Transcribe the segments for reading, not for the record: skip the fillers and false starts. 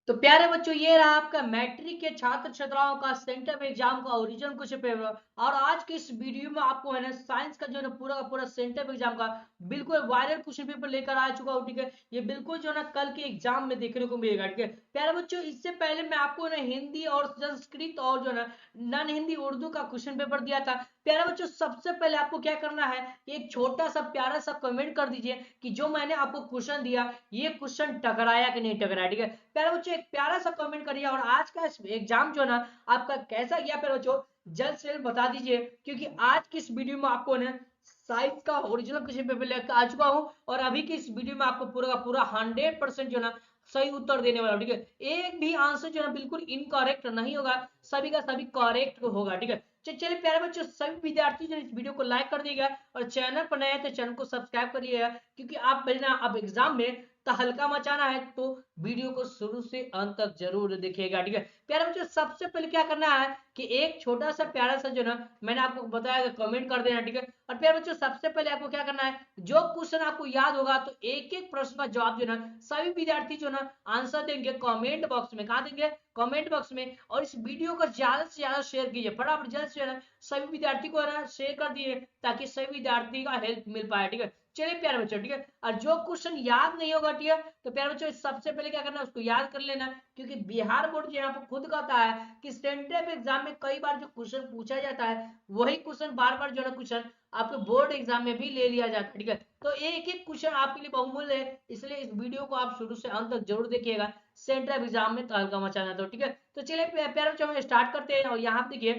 तो प्यारे बच्चों, ये रहा आपका मैट्रिक के छात्र छात्राओं का सेंटर एग्जाम का ओरिजिनल क्वेश्चन पेपर। और आज की इस वीडियो में आपको है ना साइंस का जो है पूरा का पूरा सेंटर एग्जाम का बिल्कुल वायरल क्वेश्चन पेपर लेकर आ चुका हूँ। ठीक है, ये बिल्कुल जो है ना कल के एग्जाम में देखने को मिलेगा। ठीक है प्यारे बच्चों, इससे पहले मैं आपको ना हिंदी और संस्कृत और जो है ना नॉन हिंदी उर्दू का क्वेश्चन पेपर दिया था। प्यारे बच्चों, सबसे पहले आपको क्या करना है, एक छोटा सा प्यारा सा कमेंट कर दीजिए कि जो मैंने आपको क्वेश्चन दिया ये क्वेश्चन टकराया कि नहीं टकराया। ठीक है प्यारे बच्चों, एक प्यारा सा कमेंट करिए। और आज का एग्जाम जो है ना आपका कैसा गया प्यारे बच्चों, जल्द से जल्द बता दीजिए, क्योंकि आज की इस वीडियो में आपको ना साइंस का ओरिजिनल क्वेश्चन पेपर लेकर आ चुका हूं। और अभी की इस वीडियो में आपको पूरा का पूरा 100% जो है ना सही उत्तर देने वाला हूं। ठीक है, एक भी आंसर जो है बिल्कुल इनकरेक्ट नहीं होगा, सभी का सभी करेक्ट होगा। ठीक है, चलिए प्यारे बच्चों, सभी विद्यार्थी जो इस वीडियो को लाइक कर दिएगा और चैनल पर नए हैं तो चैनल को सब्सक्राइब करिएगा, क्योंकि आप ना अब एग्जाम में तहलका मचाना है तो वीडियो को शुरू से अंत तक जरूर देखिएगा। ठीक है प्यारे बच्चों, सबसे पहले क्या करना है कि एक छोटा सा प्यारा सा जो ना मैंने आपको बताया कमेंट कर देना। ठीक है, और प्यारे बच्चों सबसे पहले आपको क्या करना है, जो क्वेश्चन आपको याद होगा तो एक एक प्रश्न का जवाब जो ना सभी विद्यार्थी जो ना आंसर देंगे कमेंट बॉक्स में। कहा देंगे? कमेंट बॉक्स में। और इस वीडियो को ज्यादा से ज्यादा शेयर कीजिए, फटाफट जल्द से जल्द सभी विद्यार्थी को ना शेयर कर दिए ताकि सभी विद्यार्थी का हेल्प मिल पाए। ठीक है, चलिए प्यारे बच्चों, ठीक है, और जो क्वेश्चन याद नहीं होगा ठीक है तो प्यारे बच्चों सबसे पहले क्या करना है उसको याद कर लेना, क्योंकि बिहार बोर्ड जो यहाँ पर खुद कहता है कि सेंट्रल एग्जाम में कई बार जो क्वेश्चन पूछा जाता है वही क्वेश्चन बार बार जो है क्वेश्चन आपके बोर्ड एग्जाम में भी ले लिया जाता है। ठीक है, तो एक एक क्वेश्चन आपके लिए बहुमूल्य है, इसलिए इस वीडियो को आप शुरू से अंत तक जरूर देखिएगा, सेंट्रल एग्जाम में तहलका मचाना। तो ठीक है, तो चलिए प्यारे बच्चों हम स्टार्ट करते हैं। और यहाँ देखिए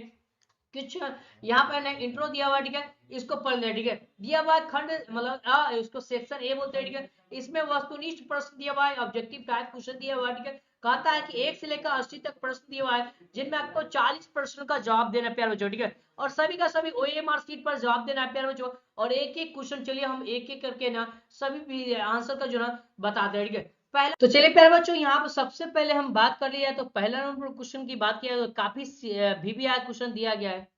कुछ यहाँ पे ना इंट्रो दिया हुआ है। ठीक है, इसको पढ़ ले। ठीक है, दिया हुआ है खंड मतलब इसको सेक्शन ए बोलते हैं। ठीक है, इसमें वस्तुनिष्ठ प्रश्न दिया हुआ है, ऑब्जेक्टिव टाइप क्वेश्चन दिया हुआ है। ठीक है, कहता है कि 1 से लेकर 80 तक प्रश्न दिया हुआ है, जिनमें आपको 40 प्रश्न का जवाब देना है प्यारे बच्चों। ठीक है, और सभी का सभी ओएमआर शीट पर जवाब देना है प्यारे बच्चों। और एक एक क्वेश्चन चलिए हम एक एक करके ना सभी आंसर का जो ना बताते हैं। ठीक है, पहला तो चलिए प्यारे बच्चों, यहाँ पर सबसे पहले हम बात कर लिया तो पहला नंबर क्वेश्चन की बात किया तो काफी वीवीआई क्वेश्चन दिया गया है।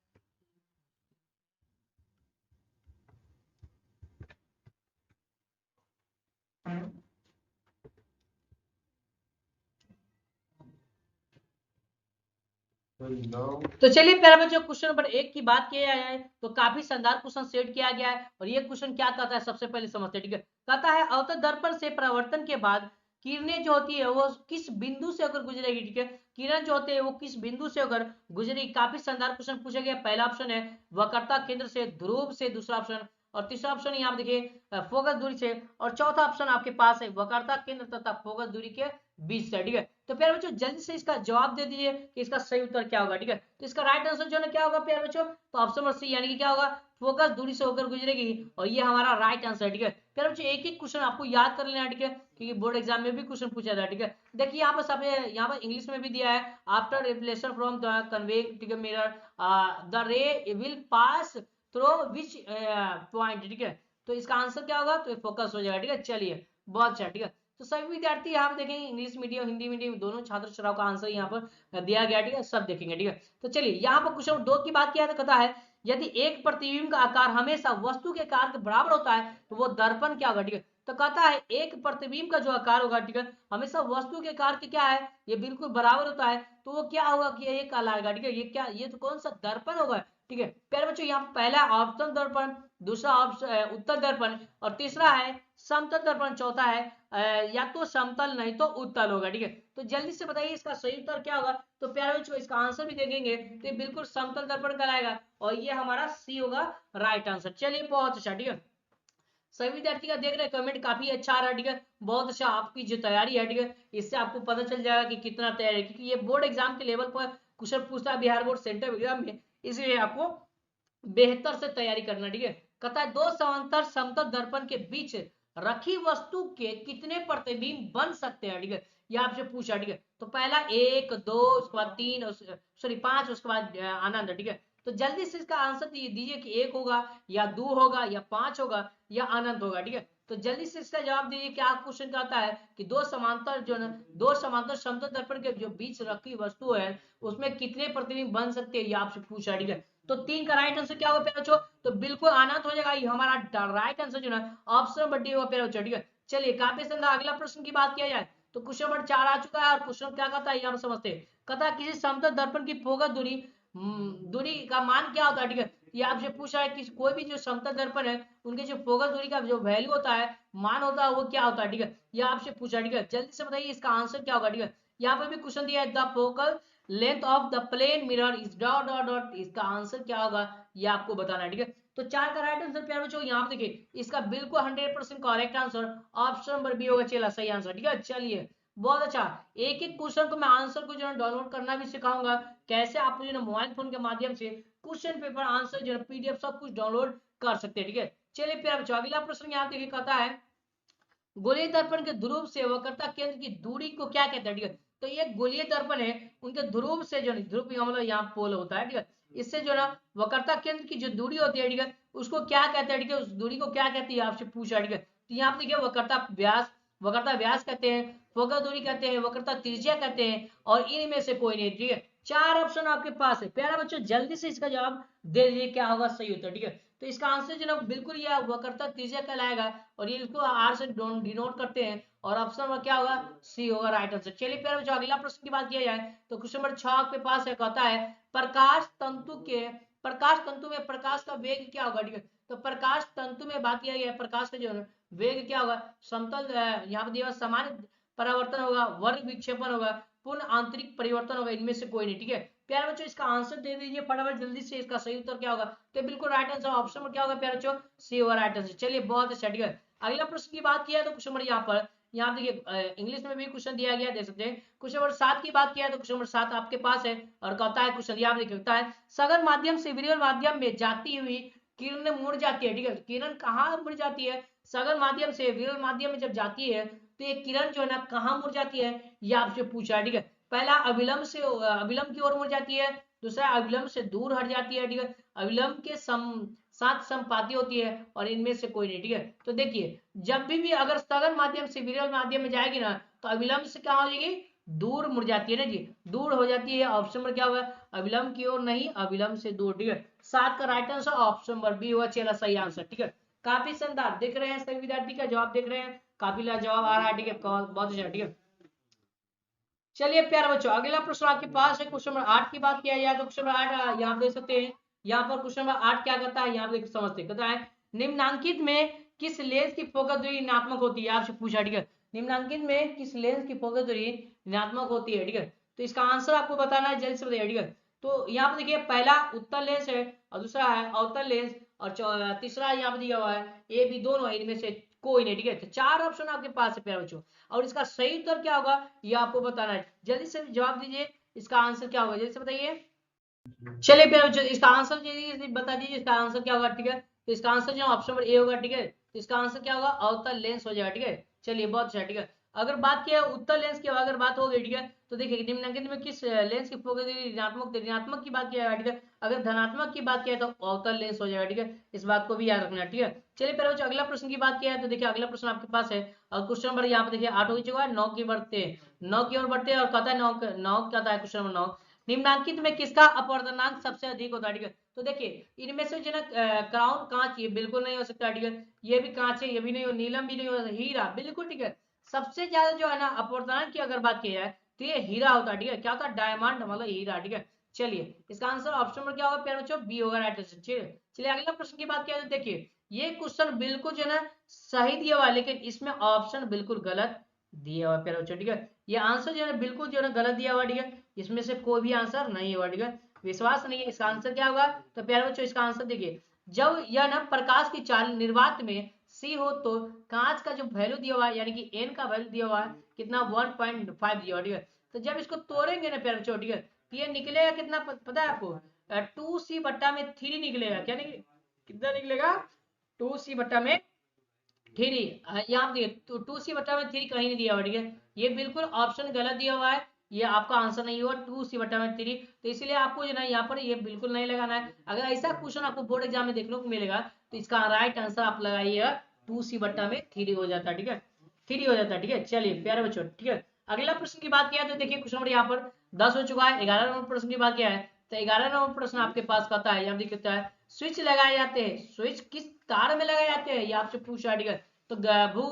तो चलिए प्यारे बच्चों, क्वेश्चन नंबर 1 की बात किया जाए तो काफी शानदार क्वेश्चन सेट किया गया है। और ये क्वेश्चन क्या कहता है सबसे पहले समझते हैं। ठीक है, कहता है अवतल दर्पण से परावर्तन के बाद किरणें जो होती है वो किस बिंदु से होकर गुजरेगी। ठीक है, किरण जो होते हैं वो किस बिंदु से होकर गुजरेगी। काफी शानदार क्वेश्चन पूछा गया। पहला ऑप्शन है वक्रता केंद्र से, ध्रुव से, दूसरा ऑप्शन। और तीसरा ऑप्शन यहाँ देखिए फोकस दूरी से। और चौथा ऑप्शन आपके पास है वक्रता केंद्र तथा फोकस दूरी के बीच से। ठीक है, तो प्यारे बच्चों जल्दी से इसका जवाब दे दीजिए कि इसका सही उत्तर क्या होगा। ठीक है, तो इसका राइट आंसर जो है क्या होगा प्यारे बच्चों, तो ऑप्शन नंबर सी यानी कि क्या होगा, फोकस दूरी से होकर गुजरेगी। और ये हमारा राइट आंसर है। ठीक है प्यारे बच्चों, एक एक क्वेश्चन आपको याद कर लेना है। ठीक है, क्योंकि बोर्ड एग्जाम में भी क्वेश्चन पूछा था। ठीक है, देखिए यहाँ पर सब यहाँ पर इंग्लिश में भी दिया है, after reflection from the convective mirror the रे will pass through which point. ठीक है, तो इसका आंसर क्या होगा, तो फोकस हो जाएगा। ठीक है, चलिए बहुत अच्छा। ठीक है, तो सभी विद्यार्थी यहाँ पे देखेंगे इंग्लिश मीडियम हिंदी मीडियम दोनों छात्र छात्राओं का आंसर यहाँ पर दिया गया। ठीक है, सब देखेंगे। ठीक है, तो चलिए यहाँ पर क्वेश्चन 2 की बात किया तो कहता है यदि एक प्रतिबिंब का आकार हमेशा वस्तु के आकार के बराबर होता है तो वो दर्पण क्या होगा। ठीक है, तो कहता है एक प्रतिबिंब का जो आकार होगा ठीक है हमेशा वस्तु के आकार के क्या है ये बिल्कुल बराबर होता है, तो वो क्या होगा कि ये कहलाएगा। ठीक है, ये क्या, ये तो कौन सा दर्पण होगा। ठीक है प्यारे बच्चों, यहाँ पहला ऑप्शन दर्पण, दूसरा ऑप्शन उत्तर दर्पण, और तीसरा है समतल दर्पण, चौथा है या तो समतल नहीं तो उत्तल होगा। ठीक है, तो जल्दी से बताइए इसका सही उत्तर क्या होगा। तो प्यारे बच्चों इसका आंसर भी देखेंगे तो ये बिल्कुल समतल दर्पण कहलाएगा और ये हमारा सी होगा राइट आंसर। चलिए बहुत अच्छा। ठीक है, सभी विद्यार्थी का देख रहे हैं कमेंट काफी अच्छा आ रहा है। ठीक है, बहुत अच्छा आपकी जो तैयारी है। ठीक है, इससे आपको पता चल जाएगा कि कितना तैयारी है, क्योंकि ये बोर्ड एग्जाम के लेवल पर क्वेश्चन पूछता है बिहार बोर्ड सेंट्रल एग्जाम में, इसलिए आपको बेहतर से तैयारी करना। ठीक है, कहता है दो समांतर समतल दर्पण के बीच रखी वस्तु के कितने प्रतिबिंब बन सकते हैं। ठीक है, ये आपसे पूछा। ठीक है, तो पहला 1 2 उसके बाद 3 सॉरी 5 उसके बाद आनंद। ठीक है, तो जल्दी से इसका आंसर दीजिए कि 1 होगा या 2 होगा या 5 होगा या अनंत होगा। ठीक है, तो जल्दी से इसका जवाब दीजिए। क्या क्वेश्चन कहता है कि दो समांतर जो है दो समांतर समतल दर्पण के जो बीच रखी वस्तु है उसमें कितने प्रतिबिंब बन सकते हैं, ये आपसे पूछा। ठीक है, तो 3 का राइट आंसर क्या होगा प्यारे बच्चों, तो बिल्कुल अनंत हो जाएगा। ये हमारा राइट आंसर जो है ऑप्शन नंबर डी होगा प्यारे बच्चों। ठीक है, चलिए काफी संदा अगला प्रश्न की बात किया जाए तो क्वेश्चन नंबर 4 आ चुका है और क्वेश्चन क्या कहता है यहाँ पर समझते हैं। कहता है किसी समतल दर्पण की फोकस दूरी का मान क्या होता है, ठीक है। ये आपसे पूछा है कि कोई भी जो समतल दर्पण है उनके जो फोकस दूरी का जो वैल्यू होता है, मान होता है, वो क्या होता है, ठीक है। ये आपसे पूछा है, ठीक है। जल्दी से बताइए इसका आंसर क्या होगा, ठीक है। यहाँ पर भी क्वेश्चन दिया है the focal length of the plane mirror is dot dot dot, इसका आंसर क्या होगा ये आपको बताना है, ठीक है। तो 4 का राइट आंसर प्यारे बच्चों यहाँ पे देखिए इसका बिल्कुल 100% correct answer option number B होगा, चला सही आंसर, ठीक है। चलिए बहुत अच्छा। एक एक क्वेश्चन को मैं आंसर को जो है डाउनलोड करना भी सिखाऊंगा, कैसे आप जो है मोबाइल फोन के माध्यम से क्वेश्चन पेपर आंसर जो है पीडीएफ सब कुछ डाउनलोड कर सकते हैं, ठीक है। चलिए प्यारे बच्चों अगला प्रश्न यहाँ देखिए कहता है गोलीय दर्पण के ध्रुव से वक्रता केंद्र की दूरी को क्या कहते हैं, ठीक है। तो ये गोलीय दर्पण है, उनके ध्रुव से जो ध्रुव का मतलब यहाँ पोल होता है, ठीक है। इससे जो ना वक्रता केंद्र की जो दूरी होती है, ठीक है, उसको क्या कहते हैं, ठीक है, उस दूरी को क्या कहती है आपसे पूछा, ठीक है। तो यहाँ पे देखिए वक्रता व्यास कहते हैं, फोकस दूरी कहते हैं, वक्रता त्रिज्या कहते हैं, और इनमें से कोई नहीं, ठीक है। 4 ऑप्शन आपके पास है प्यारा बच्चों, जल्दी से इसका जवाब दे दीजिए क्या होगा सही होता है, ठीक है। तो इसका आंसर जो ना बिल्कुल ये वक्रता त्रिज्या कहलाएगा, और ये इसको आर से डिनोट करते हैं, और ऑप्शन नंबर क्या होगा सी होगा राइट आंसर। चलिए प्यारे बच्चों अगला प्रश्न की बात किया जाए तो क्वेश्चन नंबर 6 आपके पास है, कहता है प्रकाश तंतु में प्रकाश का वेग क्या होगा, ठीक है। तो प्रकाश तंतु में बात किया गया है, प्रकाश का जो वेग क्या होगा, समतल यहाँ पर दिया सामान्य परावर्तन होगा, वर्ग विक्षेपण होगा, पूर्ण आंतरिक परिवर्तन होगा, इनमें से कोई नहीं, ठीक है। प्यारे बच्चों इसका आंसर दे दीजिए फटाफट जल्दी से, इसका सही उत्तर क्या होगा। तो बिल्कुल राइट आंसर ऑप्शन में क्या होगा प्यारे बच्चों सी होगा राइट आंसर। चलिए बहुत अच्छा, ठीक है। अगला प्रश्न की बात किया तो क्वेश्चन नंबर यहाँ देखिए इंग्लिश में भी क्वेश्चन दिया गया, देख सकते हैं। क्वेश्चन नंबर 7 की बात किया तो क्वेश्चन नंबर 7 आपके पास है, और कहता है क्वेश्चन यहाँ देखिए कहता है सघन माध्यम से विरल माध्यम में जाती हुई किरण मुड़ जाती है, ठीक है। किरण कहाँ मुड़ जाती है, सघन माध्यम से विरल माध्यम में जब जाती है तो ये किरण जो है ना कहाँ मुड़ जाती है, ये आपसे पूछा है, ठीक है। पहला अविलंब की ओर मुड़ जाती है, दूसरा अविलंब से दूर हट जाती है, ठीक है। अविलंब के साथ संपाती होती है, और इनमें से कोई नहीं, ठीक है। तो देखिए जब भी अगर स्थगन माध्यम से विरल माध्यम में जाएगी ना तो अविलंब से क्या हो जाएगी, दूर मुड़ जाती है ना जी, दूर हो जाती है। ऑप्शन नंबर क्या होगा, अविलंब की ओर नहीं, अविलंब से दूर, ठीक है। 7 का right answer option number B हुआ, चला सही आंसर, ठीक है। काफी शानदार देख रहे हैं, सभी विद्यार्थी का जवाब देख रहे हैं, काफी जवाब आ रहा है, ठीक है, बहुत अच्छा, ठीक है। चलिए प्यारे बच्चों अगला प्रश्न आपके पास है, क्वेश्चन नंबर 8 की बात किया जाए तो क्वेश्चन नंबर 8 यहाँ देख सकते हैं। यहाँ पर क्वेश्चन नंबर 8 क्या करता है, यहाँ देख समझते कहता है निम्नांकित में किस लेंस की फोकस दूरी ऋणात्मक होती है, आपसे पूछा, ठीक है। निम्नांकित में किस लेंस की फोकस दूरी ऋणात्मक होती है, ठीक है। तो इसका आंसर आपको बताना है, जल्दी से बताइए, ठीक है। तो यहाँ पर देखिए पहला उत्तल लेंस है, और दूसरा है अवतल लेंस, और तीसरा यहाँ पर दिया हुआ है ये भी, दोनों इनमें से कोई नहीं, ठीक है। तो 4 ऑप्शन आपके पास है प्यारे बच्चों, और इसका सही उत्तर क्या होगा ये आपको बताना है, जल्दी से जवाब दीजिए इसका आंसर क्या होगा, जल्दी से बताइए। चलिए प्यारे बच्चों इसका आंसर बता दीजिए इसका आंसर क्या होगा, ठीक है। तो इसका आंसर जो ऑप्शन नंबर ए होगा, ठीक है। तो इसका आंसर क्या होगा अवतल लेंस हो जाएगा, ठीक है। चलिए बहुत अच्छा, ठीक है। अगर बात किया उत्तल लेंस की, अगर बात हो गई, ठीक है, तो देखिए निम्नलिखित में किस लेंस की फोकस ऋणात्मक की बात किया है, ठीक है। अगर धनात्मक की बात किया तो अवतल लेंस हो जाएगा, ठीक है। इस बात को भी याद रखना, ठीक है। चलिए प्यारे बच्चों अगला प्रश्न की बात किया है तो देखिए अगला प्रश्न आपके पास है, और क्वेश्चन नंबर यहाँ पे देखिए 8 हो चुका है, 9 की ओर बढ़ते हैं, और कहता है 9 कहता है क्वेश्चन नंबर 9 निम्नांकित में किसका अपवर्तनांक सबसे अधिक होता है, ठीक है। तो देखिए इनमें से जो ना क्राउन कांच ये बिल्कुल नहीं हो सकता, ठीक है। ये भी कांच है, ये भी नहीं हो, नीलम भी नहीं हो, हीरा बिल्कुल, ठीक है। सबसे ज्यादा जो है ना अपवर्तनांक की अगर बात की जाए तो ये हीरा होता है, ठीक है। क्या होता है डायमंड मतलब हीरा, ठीक है। चलिए इसका आंसर ऑप्शन नंबर क्या होगा प्यारे बच्चों बी होगा राइट आंसर। चलिए अगला प्रश्न की बात किया तो देखिए ये क्वेश्चन बिल्कुल जो है ना सही दिया हुआ है, लेकिन इसमें ऑप्शन बिल्कुल गलत दिया हुआ है प्यारे बच्चों, ठीक है। ये आंसर जो है बिल्कुल जो है ना गलत दिया हुआ, ठीक है। इसमें से कोई भी आंसर नहीं होगा, ठीक है। विश्वास नहीं है इसका आंसर क्या होगा, तो प्यारे बच्चों इसका आंसर देखिए जब यह ना प्रकाश की चाल निर्वात में सी हो तो कांच का जो वैल्यू दिया हुआ है यानी कि एन का वैल्यू दिया हुआ है कितना 1.5 दिया हुआ, ठीक है। तो जब इसको तोड़ेंगे ना प्यारे बच्चों, ठीक है, तो ये निकलेगा कितना पता है आपको 2c/3 निकलेगा, क्या निकले कितना निकलेगा 2c/3। यहाँ देखिए 2c/3 कहीं नहीं दिया हुआ, ठीक है। ये बिल्कुल ऑप्शन गलत दिया हुआ है, ये आपका आंसर नहीं होगा 2c/3। तो इसलिए आपको जो है यहाँ पर ये बिल्कुल नहीं लगाना है। अगर ऐसा क्वेश्चन आपको बोर्ड एग्जाम में देखने को मिलेगा तो इसका राइट आंसर आप लगाइएगा 2c/3 हो जाता है, ठीक है। 3 हो जाता है, ठीक है। चलिए प्यारे बच्चों, ठीक है। अगला प्रश्न की बात किया तो देखिए क्वेश्चन नंबर यहाँ पर 10 हो चुका है। 11 नंबर प्रश्न की बात किया है तो 11 नंबर प्रश्न आपके पास कहता है, यहाँ देखता है स्विच लगाए जाते हैं, स्विच किस तार में लगाए जाते हैं ये आपसे पूछा, ठीक है। तो भू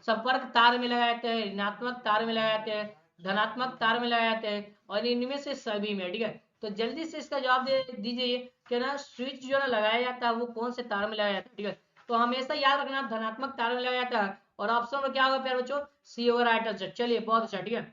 संपर्क तार में लगाए जाते हैं, ऋणात्मक तार में लगाए जाते हैं, धनात्मक तार में लगाए जाते हैं, और इनमें से सभी में, ठीक है। तो जल्दी से इसका जवाब दे दीजिए कि ना स्विच जो है लगाया जाता है वो कौन से तार में लगाया जाता है, ठीक है। तो हमेशा याद रखना धनात्मक तार में लगाया जाता है, और ऑप्शन में क्या होगा प्यारे बच्चों, सी होगा राइट आंसर। चलिए बहुत अच्छा, ठीक है।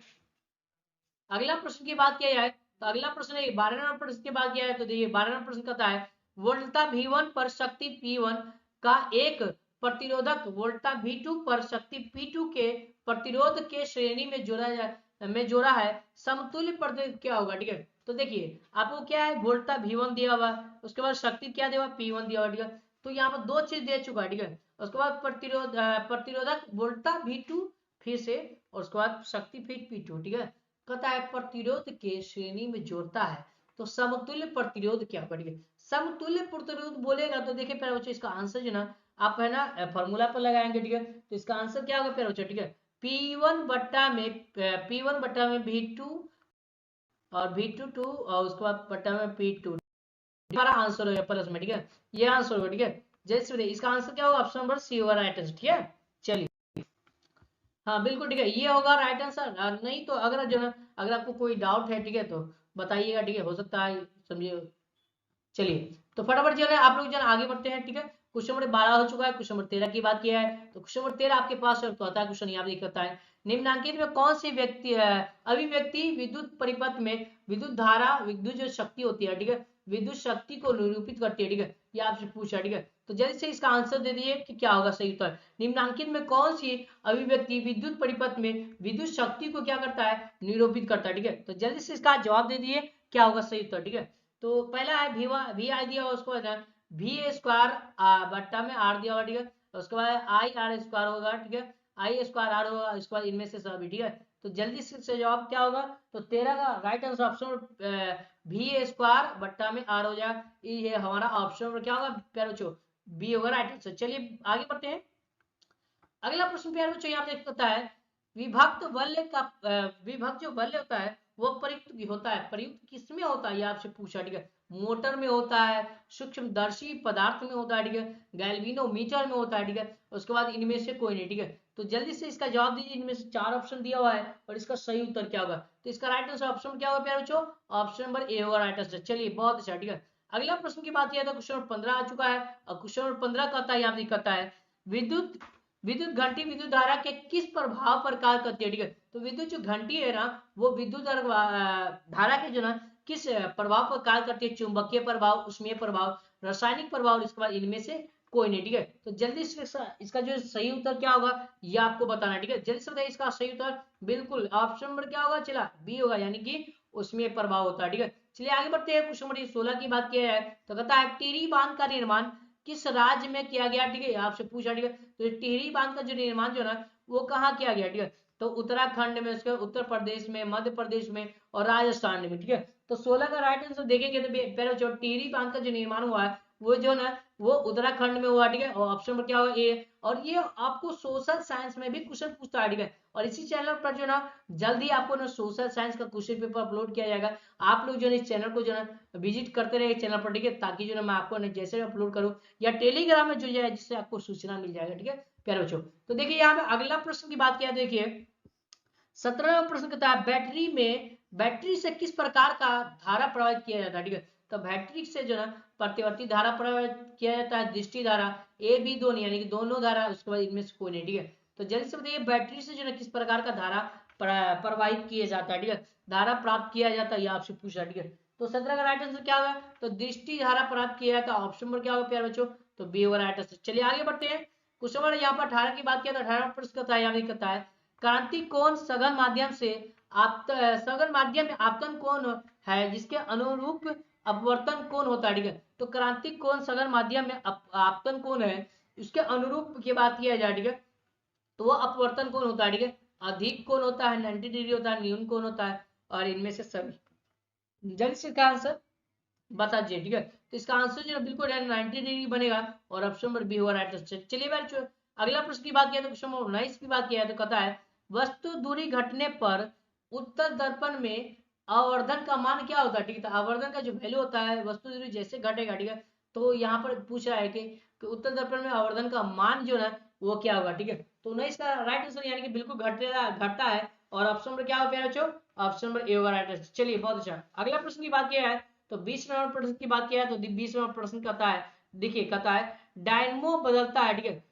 अगला प्रश्न की बात किया जाए तो अगला प्रश्न 12 नंबर प्रश्न की बात किया जाए तो देखिए 12 नंबर प्रश्न कहता है वोल्टा V1 पर शक्ति P1 का एक प्रतिरोधक वोल्टा V2 पर शक्ति P2 के प्रतिरोध के श्रेणी में जोड़ा है, समतुल्य प्रतिरोध क्या होगा, ठीक है। तो देखिए आपको क्या है, वोल्टा V1 दिया हुआ, उसके बाद शक्ति क्या दिया हुआ, P1 दिया हुआ, ठीक है। तो यहाँ पर दो चीज दे चुका है, ठीक है। उसके बाद प्रतिरोधक वोल्टा V2 फिर से, और उसके बाद शक्ति फिर P2, ठीक है। कहता है प्रतिरोध के श्रेणी में जोड़ता है, तो समतुल्य प्रतिरोध क्या पड़ेगा, समतुल्य प्रतिरोध बोलेगा तो देखिए प्यारे बच्चों इसका आंसर जो ना आप है ना फॉर्मूला पर लगाएंगे, ठीक है। तो इसका आंसर क्या होगा प्यारे बच्चों, ठीक है, P1 बट्टा में V2 और V2 2 और उसके बाद बट्टा में P2, हमारा आंसर होगा प्लस में, ठीक है। ये आंसर होगा, ठीक है। जैसे इसका आंसर क्या होगा, ऑप्शन नंबर सी होगा राइट आंसर, ठीक है। चलिए हाँ बिल्कुल ठीक है, ये होगा राइट आंसर। नहीं तो अगर जो है अगर आपको कोई डाउट है, ठीक है, तो बताइएगा, ठीक है, हो सकता है समझिए। चलिए तो फटाफट जो है आप लोग जो है आगे बढ़ते हैं, ठीक है। क्वेश्चन नंबर 12 हो चुका है, क्वेश्चन नंबर 13 की बात किया है, तो क्वेश्चन नंबर 13 आपके पास तो आता है क्वेश्चन, यहाँ पे दिखता है निम्नांकित में कौन सी अभिव्यक्ति विद्युत परिपथ में विद्युत धारा विद्युत जो शक्ति होती है, ठीक है, विद्युत शक्ति को निरूपित करती है, ठीक है। ये आपसे पूछा, ठीक है। तो जल्दी से इसका आंसर दे दिए कि क्या होगा सही उत्तर, निम्नांकित में कौन सी अभिव्यक्ति विद्युत परिपथ में विद्युत शक्ति को क्या करता है, निरूपित करता है, ठीक है। तो जल्दी से इसका जवाब दे दिए क्या होगा सही उत्तर, ठीक है। तो पहला है वी आई दिया, उसको वी स्क्वायर बट्टा में आर दिया हुआ, ठीक है। उसके बाद आई आर स्क्वायर होगा, ठीक है, आई स्क्वायर आर होगा, इसके बाद इनमें से सभी, ठीक है। तो जल्दी से जवाब क्या होगा, तो 13 का right answer option V square बट्टा में आर हो जाए, ये हमारा ऑप्शन क्या होगा प्यारे बच्चों, बी होगा राइट आंसर। चलिए आगे बढ़ते हैं। अगला प्रश्न प्यारे बच्चों यहाँ देख सकता है विभक्त वलय का विभक्त जो वलय होता है वो प्रयुक्त भी होता है, प्रयुक्त किसमें होता है ये आपसे पूछा, ठीक है। मोटर में होता है, सूक्ष्मदर्शी पदार्थ में होता है, ठीक है, गैल्वेनोमीटर में होता है, ठीक है। उसके बाद इनमें से कोई नहीं, ठीक है। तो जल्दी से इसका जवाब दीजिए, इनमें से 4 ऑप्शन दिया हुआ है और इसका सही उत्तर क्या होगा, तो इसका राइट आंसर ऑप्शन क्या होगा प्यारे बच्चों, ऑप्शन नंबर ए होगा राइट आंसर। चलिए बहुत अच्छा, ठीक है। अगला प्रश्न की बात किया तो क्वेश्चन नंबर 15 आ चुका है, और क्वेश्चन नंबर 15 कहता है यहाँ दिखाता है विद्युत विद्युत घंटी विद्युत धारा के किस प्रभाव पर कार्य करती है, ठीक है। तो विद्युत जो घंटी है ना वो विद्युत धारा के जो ना किस प्रभाव पर कार्य करती है, चुंबकीय प्रभाव, उष्मीय प्रभाव, रासायनिक प्रभाव, इसके बाद इनमें से कोई नहीं, ठीक है। तो जल्दी से इसका जो सही उत्तर क्या होगा ये आपको बताना है, ठीक है। जल्दी से बताइए इसका सही उत्तर, बिल्कुल ऑप्शन नंबर क्या होगा, चला बी होगा, यानी कि उसमें प्रभाव होता है, ठीक है। चलिए आगे बढ़ते हैं, क्वेश्चन नंबर 16 की बात किया है तो कहता है टिहरी बांध का निर्माण किस राज्य में किया गया, ठीक है, आपसे पूछा, ठीक है। तो टिहरी बांध का जो निर्माण जो ना वो कहाँ किया गया, ठीक है। तो उत्तराखंड में, उसके उत्तर प्रदेश में, मध्य प्रदेश में और राजस्थान में, ठीक है। तो 16 का राइट आंसर देखेंगे तो पहले जो टिहरी बांध का जो निर्माण हुआ है वो जो ना वो उत्तराखंड में हुआ, ठीक है। और ऑप्शन पर क्या होगा ए, और ये आपको सोशल साइंस में भी क्वेश्चन पूछता है, ठीक है। और इसी चैनल पर जो ना जल्दी आपको ना सोशल साइंस का क्वेश्चन पेपर अपलोड किया जाएगा, आप लोग जो है इस चैनल को जो है विजिट करते रहे चैनल पर, ठीक है, ताकि जो है मैं आपको जैसे अपलोड करूँ या टेलीग्राम में जुड़ जाए जिससे आपको सूचना मिल जाएगा, ठीक है प्यारे बच्चों। तो देखिए यहाँ पे अगला प्रश्न की बात किया, देखिए 17वां प्रश्न कहता है बैटरी से किस प्रकार का धारा प्रवाहित किया जाता है, ठीक है। तो बैटरी से जो है प्रतिवर्ती धारा प्रवाहित किया जाता है, दृष्टि धारा, ए बी दोनों यानी कि दोनों धारा, उसके बाद इनमें से कोई नहीं, ठीक है। तो जल्दी से बताइए बैटरी से जो है किस प्रकार का धारा प्रवाहित किया जाता है, ठीक है, धारा प्राप्त किया जाता है, ये आपसे पूछा, ठीक है। तो 17 का राइट आंसर क्या होगा, तो दृष्टि धारा प्राप्त किया जाता है, ऑप्शन नंबर क्या होगा प्यारे बच्चों, तो बी होगा राइट आंसर। चलिए आगे बढ़ते हैं, क्वेश्चन नंबर यहाँ पर 18 की बात किया तो 18 प्रश्न कहता है, यहाँ कहता है क्रांति कोण सघन माध्यम से सघन माध्यम में आपतन कोण है जिसके अनुरूप अपवर्तन कोण होता है, ठीक है। तो क्रांति कोण सघन माध्यम में आपतन कोण है, इसके अनुरूप की बात किया जाए, ठीक है, तो वो अपवर्तन कोण होता है, ठीक है। अधिक कोण होता है 90 डिग्री होता है, न्यून कोण होता है, और इनमें से सभी जल्दी से क्या आंसर बता दीजिए, ठीक है। तो इसका आंसर जो है बिल्कुल 90 डिग्री बनेगा, और ऑप्शन नंबर बी होगा राइट आंसर। चलिए बच्चों अगला प्रश्न की बात किया तो क्वेश्चन नंबर 19 की बात किया है तो कहता है वस्तु दूरी घटने पर उत्तर दर्पण में आवर्धन का मान क्या होता है, ठीक है। आवर्धन का जो वैल्यू होता है वस्तु दूरी जैसे घटेगा, ठीक है, तो यहाँ पर पूछ रहा है कि उत्तर दर्पण में आवर्धन का मान जो है वो क्या होगा, ठीक है। तो 19 का राइट आंसर यानी कि बिल्कुल घटता है, और ऑप्शन नंबर क्या होगा प्यारे बच्चों, ऑप्शन नंबर ए होगा राइट आंसर। चलिए बहुत अच्छा। अगला प्रश्न की बात किया है तो 20 नंबर प्रश्न की बात किया है तो 20 नंबर प्रश्न कहता है, देखिए कहता है डायनमो बदलता है, ठीक है।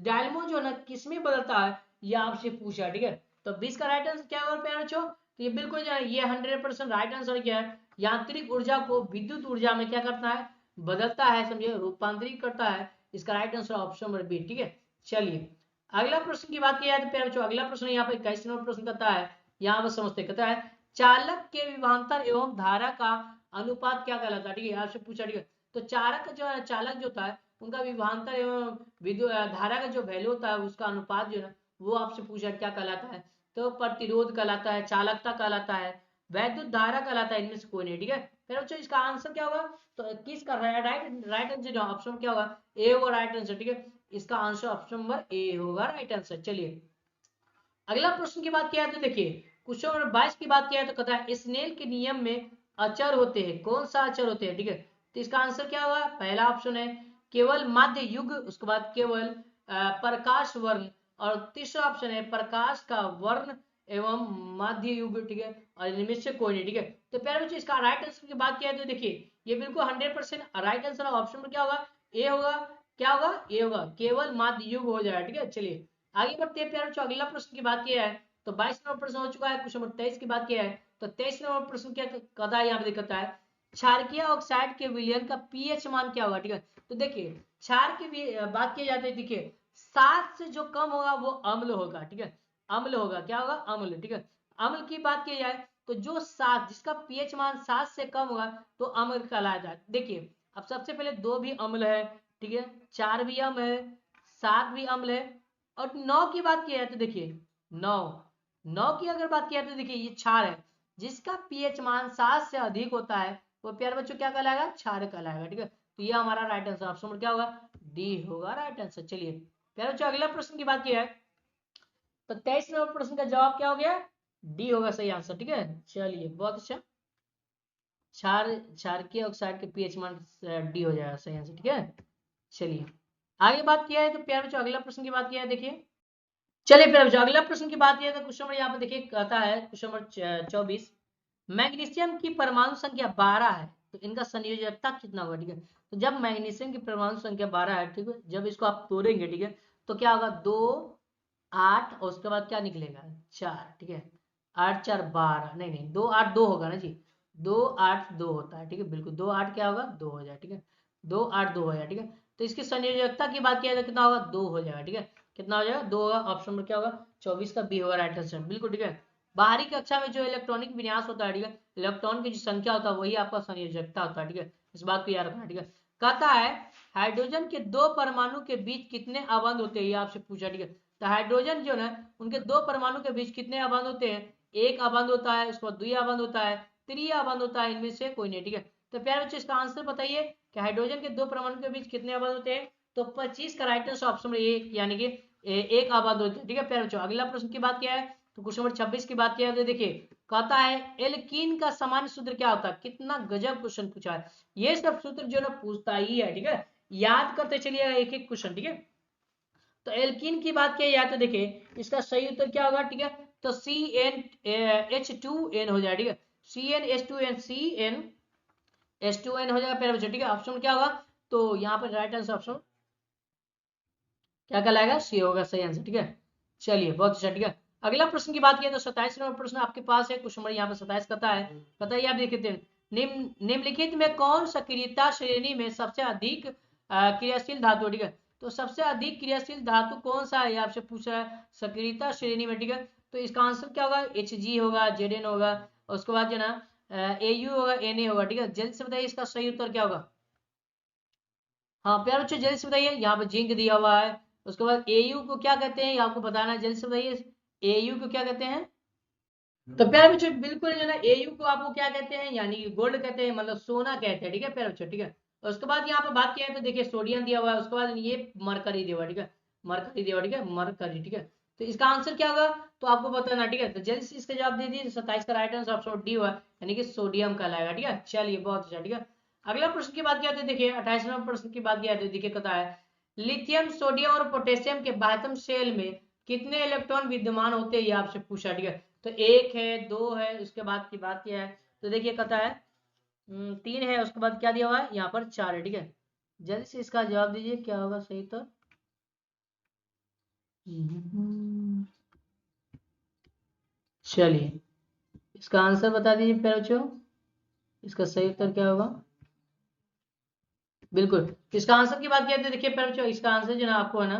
डायनमो जो है ना किसमें बदलता है ये आपसे पूछा है, ठीक है। तो 20 का राइट आंसर क्या होगा प्यारे बच्चों, तो ये बिल्कुल जो है ये 100% राइट आंसर क्या है, यांत्रिक ऊर्जा को विद्युत ऊर्जा में क्या करता है, बदलता है, समझे, रूपांतरित करता है। इसका right answer option number B, ठीक है। चलिए अगला प्रश्न की बात किया है तो प्यारे बच्चों अगला प्रश्न यहाँ पे 21 नंबर प्रश्न करता है, यहाँ पर समझते कहता है चालक के विभवांतर एवं धारा का अनुपात क्या कहलाता है, ठीक है, आपसे पूछा, ठीक है। तो चालक जो है, चालक जो होता है उनका विभवांतर एवं विद्युत धारा का जो वैल्यू होता है उसका अनुपात जो है वो आपसे पूछा क्या कहलाता है, तो प्रतिरोध कहलाता है, चालकता कहलाता है, वैद्युत धारा कहलाता है, इनमें से कोई नहीं, ठीक है। फिर बच्चों इसका आंसर क्या होगा, तो किसका राइट आंसर ऑप्शन क्या होगा, ए होगा राइट आंसर, ठीक है। इसका आंसर ऑप्शन नंबर ए होगा राइट आंसर। चलिए अगला प्रश्न की बात किया है तो देखिए क्वेश्चन नंबर 22 की बात किया है तो कहता है स्नेल के नियम में अचर होते हैं, कौन सा अचर होते हैं, ठीक है। तो इसका आंसर क्या होगा, पहला ऑप्शन है केवल माध्य युग, उसके बाद केवल प्रकाश वर्ण, और तीसरा ऑप्शन है प्रकाश का वर्ण एवं माध्य युग, ठीक है, और इनमें से कोई नहीं, ठीक है। तो प्यारे बच्चों इसका राइट आंसर की बात किया है तो देखिए ये बिल्कुल 100% राइट आंसर ऑप्शन में क्या होगा, ए होगा, क्या होगा, ए होगा, केवल माध्य युग हो जाएगा, ठीक है। चलिए आगे बढ़ते हैं प्यारे बच्चों, अगला प्रश्न की बात किया है तो 22 नंबर प्रश्न हो चुका है, क्वेश्चन नंबर 23 की बात किया है तो 23 नंबर प्रश्न क्या कहता है, यहाँ पे दिखता है क्षारकीय ऑक्साइड के विलयन का पीएच मान क्या होगा, ठीक है। तो देखिए क्षार की बात की जाती है, देखिए 7 से जो कम होगा वो अम्ल होगा, ठीक है, अम्ल होगा, क्या होगा, अम्ल, ठीक है। अम्ल की बात की जाए तो जो 7 जिसका पीएच मान 7 से कम होगा तो अम्ल कहलाया जाए। देखिए अब सबसे पहले 2 भी अम्ल है, ठीक है, 4 भी अम्ल है, 7 भी अम्ल है, और 9 की बात की जाए तो देखिए 9 9 की अगर बात किया तो देखिए ये क्षार है, जिसका पीएच मान 7 से अधिक होता है वो प्यारे बच्चों क्या कहलाएगा, क्षार कहलाएगा, ठीक है। तो ये हमारा राइट आंसर ऑप्शन नंबर क्या होगा, डी होगा राइट आंसर। चलिए प्यारे बच्चों अगला प्रश्न की बात किया है तो 23 नंबर प्रश्न का जवाब क्या हो गया, डी होगा सही आंसर, ठीक है। चलिए बहुत अच्छा, क्षार क्षारकीय ऑक्साइड के पीएच मान डी हो जाएगा सही आंसर, ठीक है। चलिए आगे बात किया है तो प्यारे बच्चों अगला प्रश्न की बात किया है, देखिए चलिए फिर अगला प्रश्न की बात किया तो क्वेश्चन नंबर यहाँ पे देखिए कहता है क्वेश्चन नंबर 24 मैग्नीशियम की परमाणु संख्या 12 है तो इनका संयोजकता कितना होगा, ठीक है। तो जब मैग्नीशियम की परमाणु संख्या 12 है, ठीक है, जब इसको आप तोड़ेंगे, ठीक है, तो क्या होगा 2 8 और उसके बाद क्या निकलेगा 4, ठीक है, 8 4 12, नहीं नहीं 2 8 2 होगा ना जी, 2 8 2 होता है, ठीक है, बिल्कुल 2 8 क्या होगा 2 हो जाए, ठीक है, 2 8 2 हो जाए, ठीक है। तो इसकी संयोजकता की बात किया तो कितना होगा 2 हो जाएगा, ठीक है, कितना हो जाएगा 2 होगा, ऑप्शन में क्या होगा 24 का बी होगा राइट आंसर, बिल्कुल, ठीक है। बाहरी कक्षा में जो इलेक्ट्रॉनिक विन्यास होता है, ठीक है, इलेक्ट्रॉन की जो संख्या होता है वही आपका संयोजकता होता है, ठीक है, इस बात को याद रखना, ठीक है। कहता है हाइड्रोजन के 2 परमाणु के बीच कितने अबंध होते हैं, ये आपसे पूछा, ठीक है। तो हाइड्रोजन जो है उनके 2 परमाणु के बीच कितने अबंध होते हैं, एक अबंध होता है, उसके बाद द्वि अबंध होता है, त्रिय अबंध होता है, इनमें से कोई नहीं, ठीक है। तो प्यारे बच्चों इसका आंसर बताइए कि हाइड्रोजन के 2 परमाणु के बीच कितने अबंध होते हैं, तो 25 का राइट आंसर ऑप्शन ए यानी कि एक अबंध होते हैं, ठीक है प्यारे बच्चों। अगला प्रश्न की बात किया है तो क्वेश्चन नंबर 26 की बात किया है तो देखिए कहता है एल्कीन का सामान्य सूत्र क्या होता है, कितना गजब क्वेश्चन पूछा है, ये सब सूत्र जो ना पूछता ही है, ठीक है, याद करते चलिएगा एक एक क्वेश्चन, ठीक है। तो एल्कीन की बात किया जाए तो देखिए इसका सही उत्तर क्या होगा, ठीक है, तो CnH2n हो जाएगा, ठीक है, CnH2n CnH2n हो जाएगा प्यारे बच्चों, ठीक है। ऑप्शन क्या होगा, तो यहाँ पर राइट आंसर ऑप्शन क्या कहलाएगा, सी होगा सही आंसर, ठीक है। चलिए बहुत अच्छा, ठीक है। अगला प्रश्न की बात किया तो 27 नंबर प्रश्न आपके पास है, क्वेश्चन नंबर यहाँ पे 27 कहता है, बताइए आप देखते हैं निम्नलिखित में कौन सक्रियता श्रेणी में सबसे अधिक क्रियाशील धातु, ठीक है। तो सबसे अधिक क्रियाशील धातु कौन सा है, ये आपसे पूछ रहा है सक्रियता श्रेणी में, ठीक है। तो इसका आंसर क्या होगा, Hg होगा, Zn होगा, और उसके बाद जो ना Au होगा, Na होगा, ठीक है। जल्द से बताइए इसका सही उत्तर क्या होगा, हाँ प्यारे बच्चों जल्दी से बताइए, यहाँ पे जिंक दिया हुआ है, उसके बाद एयू को क्या कहते हैं ये आपको बताना है, जल्दी से बताइए एयू को क्या कहते हैं। तो प्यारे बच्चों बिल्कुल जो ना एयू को आपको क्या कहते हैं, यानी कि गोल्ड कहते हैं, मतलब सोना कहते हैं, ठीक है प्यारे बच्चों, ठीक है। उसके बाद यहाँ पे बात किया है तो देखिए सोडियम दिया हुआ है, उसके बाद ये मरकरी दिया हुआ है, ठीक है, मरकरी दिया हुआ, ठीक है, मरकरी, ठीक है। तो इसका आंसर क्या होगा, तो आपको बताना, ठीक है। तो जल्दी से इसका जवाब दे दीजिए, 27 का राइट आंसर ऑप्शन डी हुआ, यानी कि सोडियम कहलाएगा, ठीक है। चलिए बहुत अच्छा, ठीक है। अगला प्रश्न की बात किया तो देखिए 28वां प्रश्न की बात किया तो देखिए कहता है लिथियम, सोडियम और पोटेशियम के बाह्यतम शेल में कितने इलेक्ट्रॉन विद्यमान होते हैं, ये आपसे पूछा, ठीक है। तो 1 है, 2 है, उसके बाद की बात क्या है, तो देखिए कहता है 3 है, उसके बाद क्या दिया हुआ है यहाँ पर 4 है, ठीक है। जल्दी से इसका जवाब दीजिए क्या होगा सही। तो चलिए इसका आंसर बता दीजिए प्यारे बच्चों, इसका सही उत्तर क्या होगा। बिल्कुल इसका आंसर की बात किया तो देखिए प्यारे बच्चों, इसका आंसर जो ना आपको है ना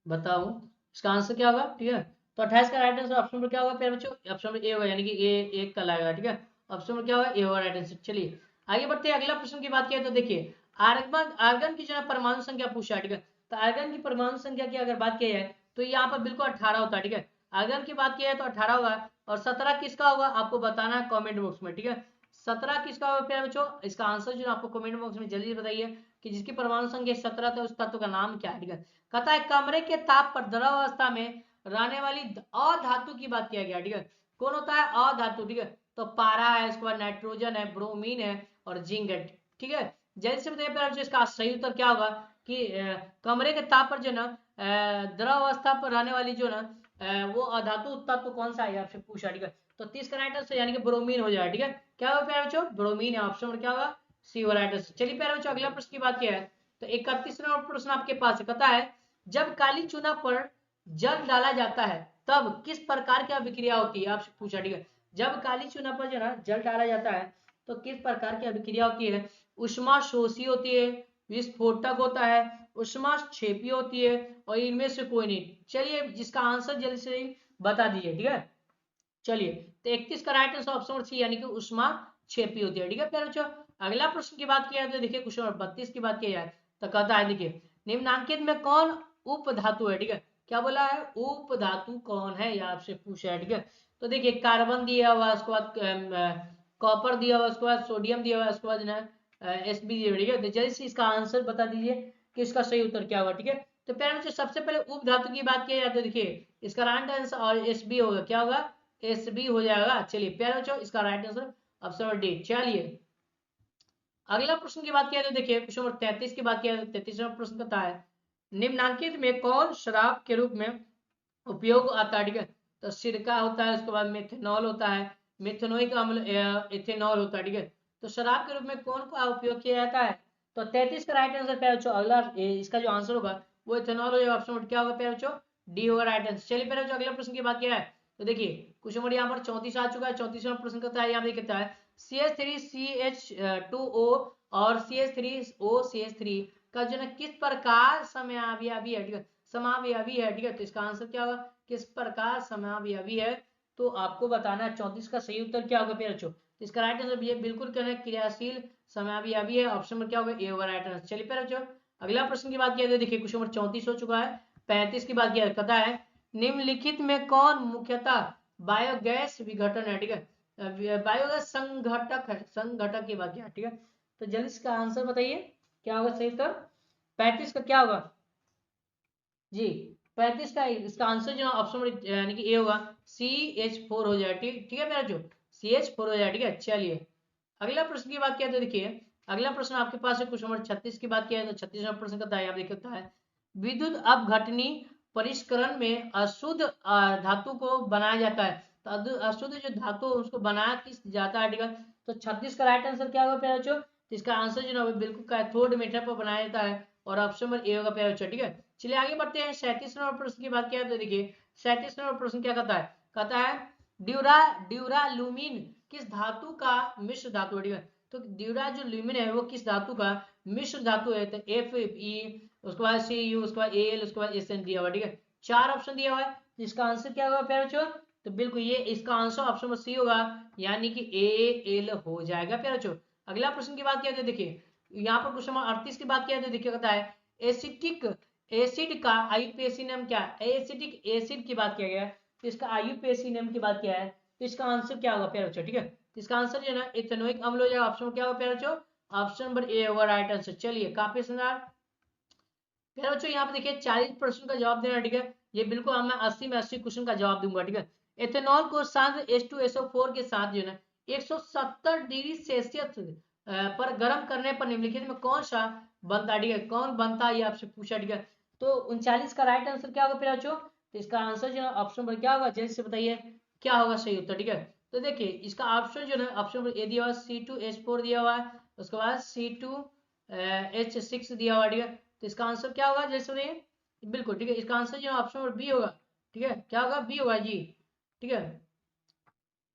बताऊं, इसका आंसर क्या होगा, ठीक है। तो 28 का राइट आंसर ऑप्शन नंबर क्या होगा प्यारे बच्चों, ऑप्शन नंबर ए होगा, यानी कि ए 1 का लगेगा, ठीक है। ऑप्शन नंबर क्या होगा, ए होगा राइट आंसर। चलिए आगे बढ़ते हैं, अगला प्रश्न की बात किया तो देखिए आर्गन की जो है परमाणु संख्या पूछा है, ठीक है। तो आर्गन की परमाणु संख्या की अगर बात की जाए तो यहाँ पर बिल्कुल 18 होता है, ठीक है। आर्गन की बात की जाए तो 18 होगा, और 17 किसका होगा आपको बताना है कॉमेंट बॉक्स में, ठीक है। 17 किसका होगा प्यारे बच्चों, इसका आंसर जो आपको कमेंट बॉक्स में जल्दी बताइए कि जिसकी परमाणु संख्या 17 था उस तत्व का नाम क्या है, ठीक है। कहता है कमरे के ताप पर द्रव अवस्था में रहने वाली अधातु की बात किया गया, ठीक है। कौन होता है अधातु, ठीक है। तो पारा है, उसके बाद नाइट्रोजन है, ब्रोमीन है और जिंक है, ठीक है। जल्दी से बताइए प्यारे बच्चों इसका सही उत्तर क्या होगा कि कमरे के ताप पर जो ना द्रव अवस्था पर रहने वाली जो ना वो अधातु तत्व कौन सा है आपसे पूछा, ठीक है। तो 30 का राइट आंसर यानी कि ब्रोमीन हो जाएगा, ठीक है। क्या होगा प्यारे बच्चों, ब्रोमीन है, ऑप्शन नंबर क्या होगा, सी हो राइट आंसर। चलिए प्यारे बच्चों अगला प्रश्न की बात किया है तो 31वां प्रश्न आपके पास है, कहता है जब काली चूना पर जल डाला जाता है तब किस प्रकार की अभिक्रिया होती है, आपसे पूछा, ठीक है। जब काली चूना पर जो ना जल डाला जाता है तो किस प्रकार की अभिक्रिया होती है, उष्मा शोषी होती है, विस्फोटक होता है, उष्मा क्षेपी होती है, और इनमें से कोई नहीं। चलिए जिसका आंसर जल्दी से बता दीजिए, ठीक है। चलिए तो 31 का right answer option number C यानी कि उष्मा क्षेपी होती है, ठीक है प्यारे बच्चों। अगला प्रश्न की बात किया तो देखिए क्वेश्चन नंबर 32 की बात की जाए तो कहता है देखिए निम्नांकित में कौन उप धातु है, ठीक है। क्या बोला है, उप धातु कौन है, यह आपसे पूछा है, ठीक है। तो देखिए कार्बन दिया हुआ, उसके बाद कॉपर दिया हुआ, उसके बाद सोडियम दिया हुआ, उसके बाद ना एसबी दिया हुआ, ठीक है। तो जल्दी से इसका आंसर बता दीजिए कि इसका सही उत्तर क्या होगा, ठीक है। तो प्यारे बच्चों सबसे पहले उप धातु की बात किया जाए तो देखिए इसका राइट आंसर और एस बी होगा, क्या होगा, एस बी हो जाएगा। चलिए प्यारे बच्चों इसका right answer option number D. चलिए अगला प्रश्न की बात किया तो देखिए क्वेश्चन नंबर 33 की बात किया तो 33वां प्रश्न कहता है निम्नांकित में कौन शराब के रूप में उपयोग आता है, ठीक है। तो सिरका होता है, उसके बाद मेथनॉल होता है, मेथनोइक अम्ल इथेनॉल होता है, ठीक है। तो शराब के रूप में कौन का उपयोग किया जाता है, तो 33 का राइट आंसर प्यारे बच्चों अगला इसका जो आंसर होगा वो इथेनॉल हो जाएगा, ऑप्शन क्या होगा प्यारे बच्चों, डी होगा राइट आंसर। चलिए प्यारे बच्चों अगला प्रश्न की बात किया है तो देखिए क्वेश्चन नंबर यहाँ पर 34 आ चुका है। 34वां प्रश्न कहता है यहाँ पे कहता है CH3CH2O और CH3OCH3 का जो है किस प्रकार समयावयवी है, ठीक है, समावयवी है, ठीक है। तो इसका आंसर क्या होगा, किस प्रकार समावयवी है, तो आपको बताना है। 34 का सही उत्तर क्या होगा प्यारे बच्चों, इसका राइट आंसर ये बिल्कुल कहना है क्रियाशील समावयवी है, ऑप्शन नंबर क्या होगा, ए होगा राइट आंसर। चलिए प्यारे बच्चों अगला प्रश्न की बात किया तो देखिए क्वेश्चन नंबर 34 हो चुका है। 35 की बात किया कहता है निम्नलिखित में कौन मुख्यतः बायोगैस विघटन है, ठीक है, बायोगैस संघटक है, संघटक की बात किया, ठीक है। तो जल्दी इसका आंसर बताइए क्या होगा सही उत्तर, 35 का क्या होगा जी, 35 का इसका आंसर जो ऑप्शन यानी कि ए होगा, CH4 हो जाए, ठीक ठीक है मेरा जो CH4 हो जाए, ठीक है। चलिए अगला प्रश्न की बात किया तो देखिए अगला प्रश्न आपके पास है क्वेश्चन नंबर 36 की बात किया है तो 36वां प्रश्न कहता है आप देख सकता है विद्युत अपघटनी परिष्करण में अशुद्ध धातु को बनाया जाता है। तो अशुद्ध जो धातु उसको बनाया किस जाता है, ठीक है। तो 36 का राइट आंसर क्या होगा प्यारे बच्चों, तो इसका आंसर जो है बिल्कुल कैथोड मेटल पर बनाया जाता है, और ऑप्शन नंबर ए होगा प्यारे बच्चों, ठीक है। चलिए आगे बढ़ते हैं 37वां प्रश्न की बात किया तो देखिए 37वां प्रश्न क्या कहता है ड्यूरा ड्यूरालुमिन किस धातु का मिश्र धातु है, ठीक है। तो ड्यूरा जो ल्यूमिन है वो किस धातु का मिश्र धातु है, तो Fe, उसके बाद Cu, उसके बाद Al, उसके बाद Sn दिया हुआ, ठीक है। 4 ऑप्शन दिया हुआ है, इसका आंसर क्या होगा प्यारे बच्चों, तो बिल्कुल ये इसका आंसर ऑप्शन नंबर सी होगा, यानी कि Al हो जाएगा प्यारे बच्चों। अगला प्रश्न की बात किया तो देखिए यहाँ पर क्वेश्चन नंबर 38 की बात किया तो देखिए कहता है एसिटिक एसिड का आईयूपीएसी नाम क्या है, एसिटिक एसिड की बात किया गया है तो इसका आईयूपीएसी नाम की बात किया है, तो इसका आंसर क्या होगा प्यारे बच्चों, ठीक है। तो इसका आंसर जो है ना इथेनोइक अम्ल हो जाएगा, ऑप्शन क्या होगा प्यारे बच्चों, ऑप्शन नंबर ए होगा राइट आंसर। चलिए काफी सुंदर प्यारे बच्चों यहाँ पे देखिए 40 प्रश्न का जवाब देना, ठीक है। ये बिल्कुल मैं 80 में 80 क्वेश्चन का जवाब दूंगा, ठीक है। एथेनॉल को सांद्र H2SO4 के साथ जो है ना 170 डिग्री सेल्सियस पर गर्म करने पर निम्नलिखित में कौन सा बनता है, ठीक है, कौन बनता है ये आपसे पूछा, ठीक है। तो 39 का राइट आंसर क्या होगा प्यारे बच्चों, तो इसका आंसर जो है ऑप्शन नंबर क्या होगा, जल्दी से बताइए क्या होगा सही उत्तर, ठीक है। तो देखिए इसका ऑप्शन जो है ऑप्शन नंबर ए दिया हुआ है, C2H4 दिया हुआ है, उसके बाद C2H6 दिया हुआ है, ठीक है। तो इसका आंसर क्या होगा जैसे बताइए, बिल्कुल ठीक है, इसका आंसर जो है ऑप्शन नंबर बी होगा, ठीक है, क्या होगा, बी होगा जी, ठीक है।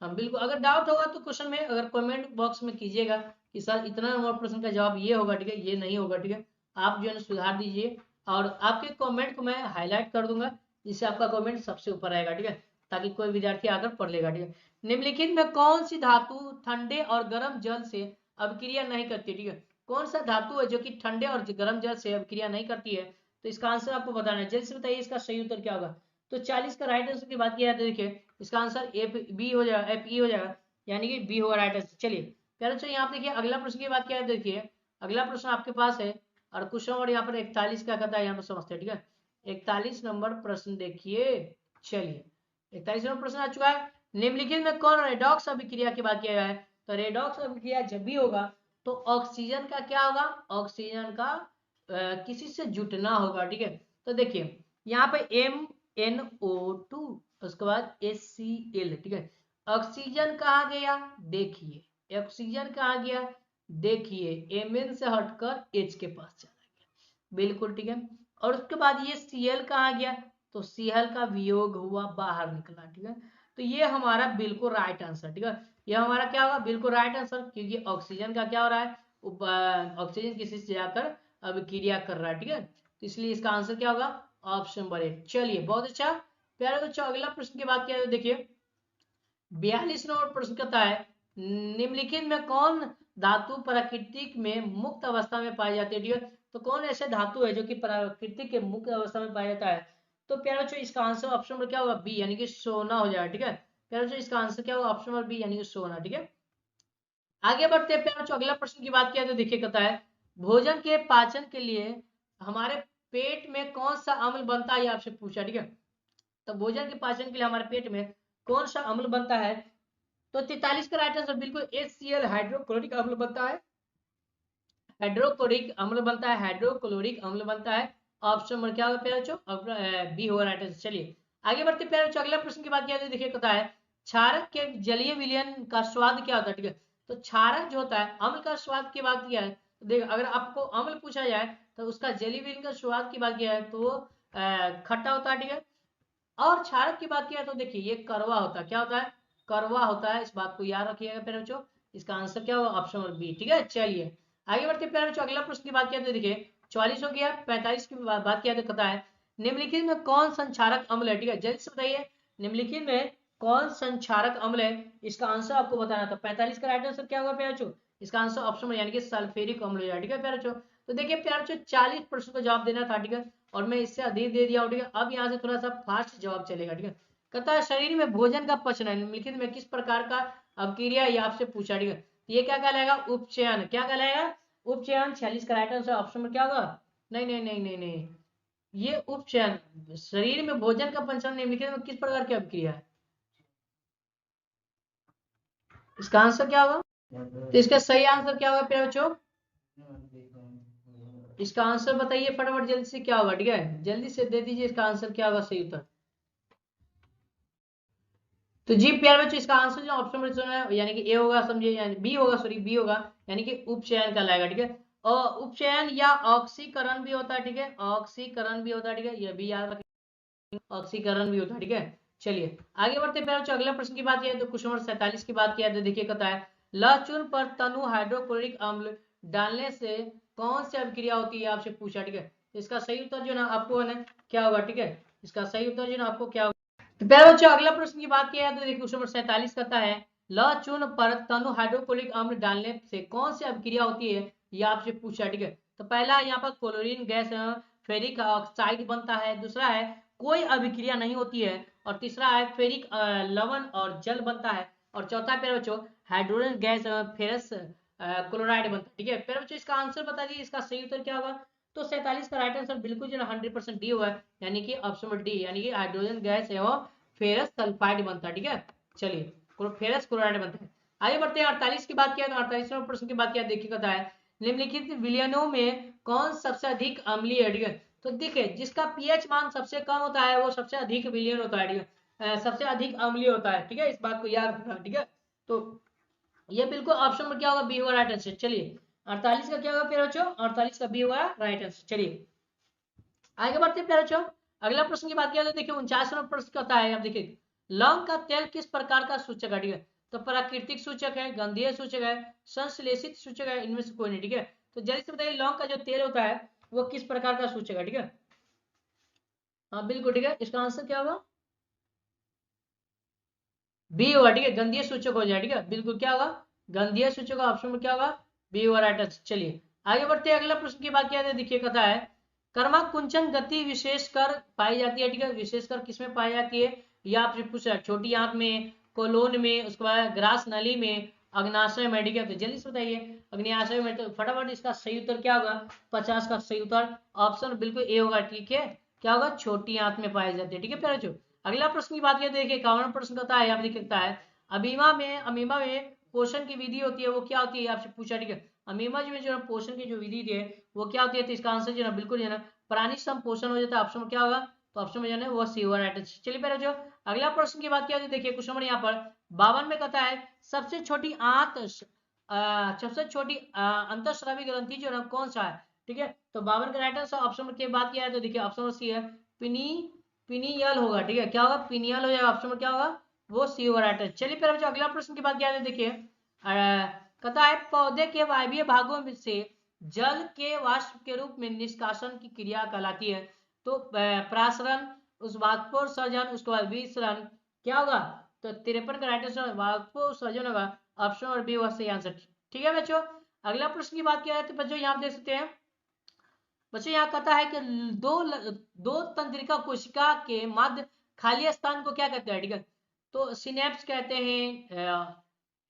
हाँ बिल्कुल, अगर डाउट होगा तो क्वेश्चन में अगर कमेंट बॉक्स में कीजिएगा कि सर इतना नंबर प्रश्न का जवाब ये होगा, ठीक है, ये नहीं होगा, ठीक है, आप जो है सुधार दीजिए और आपके कमेंट को मैं हाईलाइट कर दूंगा, जिससे आपका कमेंट सबसे ऊपर आएगा, ठीक है, ताकि कोई विद्यार्थी आकर पढ़ लेगा, ठीक है। निम्नलिखित में कौन सी धातु ठंडे और गर्म जल से अभिक्रिया नहीं करती, ठीक है, कौन सा धातु है जो कि ठंडे और गर्म जल से अभिक्रिया नहीं करती है, तो इसका आंसर आपको बताना है, जल्द से बताइए इसका सही उत्तर क्या होगा। तो 40 का राइट आंसर की बात किया जाए तो देखिए इसका आंसर एफ बी हो जाएगा, एफ ई हो जाएगा, यानी कि बी होगा राइट आंसर। चलिए प्यारे बच्चों यहाँ पे देखिए अगला प्रश्न की बात किया जाए, देखिए अगला प्रश्न आपके पास है और क्वेश्चन नंबर यहाँ पर 41 का कहता है, यहाँ पर समझते हैं, ठीक है। 41 नंबर प्रश्न देखिए, चलिए 41 नंबर प्रश्न आ चुका है, निम्नलिखित में कौन रेडॉक्स अभिक्रिया की बात किया है, तो रेडॉक्स अभिक्रिया जब भी होगा तो ऑक्सीजन का क्या होगा, ऑक्सीजन का किसी से जुटना होगा, ठीक है। तो देखिए यहाँ पे MnO2 उसके बाद HCl, ठीक है, ऑक्सीजन कहाँ गया देखिए, ऑक्सीजन कहाँ गया देखिए, Mn से हटकर H के पास चला गया, बिल्कुल ठीक है। और उसके बाद ये Cl कहाँ गया, तो Cl का वियोग हुआ, बाहर निकला, ठीक है। तो ये हमारा बिल्कुल राइट आंसर, ठीक है, ये हमारा क्या होगा, बिल्कुल राइट आंसर, क्योंकि ऑक्सीजन का क्या हो रहा है, ऑक्सीजन किसी से जाकर अभिक्रिया कर रहा है, ठीक है, तो इसलिए इसका आंसर क्या होगा, ऑप्शन नंबर ए। चलिए बहुत अच्छा प्यारे बच्चों, अगला प्रश्न की बात किया जाए, देखिए 42 नंबर प्रश्न कहता है, निम्नलिखित में कौन धातु प्राकृतिक में मुक्त अवस्था में पाई जाती है, ठीक है, तो कौन ऐसे धातु है जो कि प्राकृतिक के मुक्त अवस्था में पाया जाता है, तो प्यारे बच्चों इसका आंसर ऑप्शन नंबर क्या होगा, बी यानी कि सोना हो जाएगा, ठीक है। प्यारे बच्चों इसका आंसर क्या होगा, ऑप्शन नंबर बी यानी कि सोना, ठीक है। आगे बढ़ते हैं प्यारे बच्चों, अगला प्रश्न की बात किया तो देखिए कहता है, भोजन के पाचन के लिए हमारे पेट में कौन सा अम्ल बनता है, ये आपसे पूछा, ठीक है। तो भोजन के पाचन के लिए हमारे पेट में कौन सा अम्ल बनता है, तो 43 का राइट आंसर बिल्कुल HCl हाइड्रोक्लोरिक अम्ल बनता है, हाइड्रोक्लोरिक अम्ल बनता है, हाइड्रोक्लोरिक अम्ल बनता है, ऑप्शन नंबर क्या होगा प्यारे बच्चों, बी होगा राइट आंसर। चलिए आगे बढ़ते प्यारे बच्चों, अगला प्रश्न की बात किया तो देखिए कहता है, क्षारक के जलीय विलयन का स्वाद क्या होता है, ठीक है। तो क्षारक जो होता है अम्ल का स्वाद की बात किया है, तो देख अगर आपको अम्ल पूछा जाए तो उसका जलीय विलयन का स्वाद की बात किया है तो खट्टा होता है, ठीक है। और क्षारक की बात किया तो देखिए ये कड़वा होता है, क्या होता है, कड़वा होता है, इस बात को याद रखिएगा प्यारे बच्चों, इसका आंसर क्या होगा, ऑप्शन नंबर बी, ठीक है। चलिए आगे बढ़ते प्यारे बच्चों, अगला प्रश्न की बात किया तो देखिए 44 हो गया, 45 की बात किया तो कहता है, निम्नलिखित में कौन संक्षारक अम्ल है, ठीक है, जल्द से बताइए निम्नलिखित में कौन संक्षारक अम्ल है, इसका आंसर आपको बताना था। 45 का राइट आंसर क्या होगा प्यारे बच्चों, इसका आंसर ऑप्शन में यानी कि सल्फ्यूरिक अम्ल हो जाएगा, ठीक है प्यारे बच्चों। तो देखिए प्यारे बच्चों 40 प्रश्न को जवाब देना था, ठीक है, और मैं इससे अधिक दे दिया हूं, ठीक है। अब यहाँ से थोड़ा सा फास्ट जवाब चलेगा, ठीक है। कहता है शरीर में भोजन का पचन निम्नलिखित में किस प्रकार का अवक्रिया ये आपसे पूछा, ठीक है, ये क्या कहलाएगा, उपचयन, क्या कहलाएगा, उपचयन। 46 का राइट आंसर ऑप्शन में क्या होगा, नहीं नहीं नहीं नहीं नहीं, ये उपचयन, शरीर में भोजन का पचन निम्नलिखित में किस प्रकार की अवक्रिया है, इसका आंसर क्या होगा, तो इसका सही आंसर क्या होगा प्यारे बच्चों, इसका आंसर बताइए फटाफट जल्दी से क्या होगा, ठीक है, जल्दी से दे दीजिए इसका आंसर क्या होगा सही उत्तर। तो जी प्यारे बच्चों इसका आंसर जो ऑप्शन में सुना है यानी कि ए होगा, समझिए, यानी बी होगा, सॉरी बी होगा, यानी कि उपचयन कहलाएगा, ठीक है। और उपचयन या ऑक्सीकरण भी होता है, ठीक है, ऑक्सीकरण भी होता है, ठीक है, ये भी याद रखें, ऑक्सीकरण भी होता है, ठीक है। चलिए आगे बढ़ते प्यारे बच्चों, अगला प्रश्न की बात किया तो क्वेश्चन नंबर 47 की बात किया तो देखिए कहता है, लहसुन पर तनु हाइड्रोक्लोरिक अम्ल डालने से कौन सी अभिक्रिया होती है आपसे पूछा, ठीक है। इसका सही उत्तर जो ना आपको है ना क्या होगा, ठीक है, इसका सही उत्तर जो ना आपको क्या, तो प्यारे बच्चों अगला प्रश्न की बात किया है तो देखिए क्वेश्चन नंबर 47 कहता है, ल चूर्ण पर तनु हाइड्रोक्लोरिक अम्ल डालने से कौन सी अभिक्रिया होती है, ये आपसे पूछा, ठीक है। तो पहला यहाँ पर क्लोरीन गैस फेरिक ऑक्साइड बनता है, दूसरा है कोई अभिक्रिया नहीं होती है, और तीसरा है फेरिक लवण और जल बनता है, और चौथा प्यारे बच्चों हाइड्रोजन गैस फेरस क्लोराइड बनता है, ठीक है। प्यारे बच्चों इसका आंसर बता दीजिए, इसका सही उत्तर क्या होगा। तो 47 का राइट आंसर बिल्कुल जो 100% डी होगा, यानी कि ऑप्शन नंबर डी यानी कि हाइड्रोजन गैस एवं फेरस सल्फाइड बनता है, ठीक है। चलिए फेरस क्लोराइड बनता है। आगे बढ़ते हैं 48 की बात किया तो 48वें प्रश्न की बात किया, देखिए कहता है निम्नलिखित विलयनों में कौन सबसे अधिक अम्लीय है, ठीक है। तो देखिए जिसका पीएच मान सबसे कम होता है वो सबसे अधिक विलयन होता है, ठीक है, सबसे अधिक अम्लीय होता है, ठीक है, इस बात को याद रखना, ठीक है। तो ये बिल्कुल ऑप्शन में क्या होगा, बी होगा राइट आंसर। चलिए 48 का क्या होगा प्यारे बच्चों, 48 का बी होगा राइट आंसर। चलिए आगे बढ़ते हैं प्यारे बच्चों, अगला प्रश्न की बात किया तो देखिए 49वां प्रश्न कहता है, अब देखिए लौंग का तेल किस प्रकार का सूचक है, ठीक है। तो प्राकृतिक सूचक है, गंधीय सूचक है, संश्लेषित सूचक है, इनमें से कोई नहीं, ठीक है। तो जल्दी से बताइए लौंग का जो तेल होता है वो किस प्रकार का सूचक है, ठीक है। हाँ बिल्कुल ठीक है, इसका आंसर क्या होगा, बी होगा, ठीक है, गंधीय सूचक हो जाए, ठीक है, बिल्कुल क्या होगा, गंधीय सूचक का ऑप्शन में क्या होगा, बी होगा राइट आंसर। चलिए आगे बढ़ते हैं, अगला प्रश्न की बात किया जाए, देखिए कहता है कर्मा कुंचन गति विशेषकर पाई जाती है, ठीक है, विशेषकर किसमें पाई जाती है, या आपसे पूछा छोटी आंत में, कोलोन में, उसके बाद ग्रास नली में, अग्नाशय में, ठीक है। तो जल्दी से बताइए अग्नाशय में, तो फटाफट इसका सही उत्तर क्या होगा, 50 का सही उत्तर ऑप्शन बिल्कुल ए होगा, ठीक है, क्या होगा, छोटी आंत में पाई जाती है, ठीक है प्यारे बच्चों। अगला प्रश्न की बात करें देखिए 51 प्रश्न कहता है, आप देख सकता है अमीमा में पोषण की विधि होती है वो क्या होती है, आपसे पूछा, ठीक है। अमीमा जो है पोषण की जो विधि है वो क्या होती है, तो इसका आंसर जो है बिल्कुल जो है प्राणी संपोषण हो जाता है, ऑप्शन में क्या होगा, तो ऑप्शन में जो है वो सी होगा राइट आंसर। चलिए पहले जो अगला प्रश्न की बात किया तो देखिए क्वेश्चन नंबर यहाँ पर 52 में कहता है सबसे छोटी सबसे छोटी अंतःस्रावी ग्रंथि जो है कौन सा है, ठीक है। तो 52 का राइट आंसर ऑप्शन की बात किया है तो देखिए ऑप्शन सी है पिनी पिनियल होगा, ठीक है, क्या होगा, पिनियल हो जाएगा, ऑप्शन में क्या होगा, वो सी होगा राइट आंसर। चलिए फिर अगला प्रश्न की बात किया है देखिए कहता है पौधे के वायवीय भागों में से जल के वाष्प के रूप में निष्कासन की क्रिया कहलाती है, तो प्रासरण, उस वाष्पोत्सर्जन, उसके बाद विसरण क्या होगा, तो 53 का राइट आंसर वाष्पोत्सर्जन होगा, ऑप्शन और बी होगा सही आंसर, ठीक है बच्चों। अगला प्रश्न की बात किया है तो बच्चों यहाँ देख सकते हैं, बच्चों यहाँ कहता है कि दो तंत्रिका कोशिका के मध्य खाली स्थान को क्या कहते हैं, ठीक है। तो सिनेप्स कहते हैं,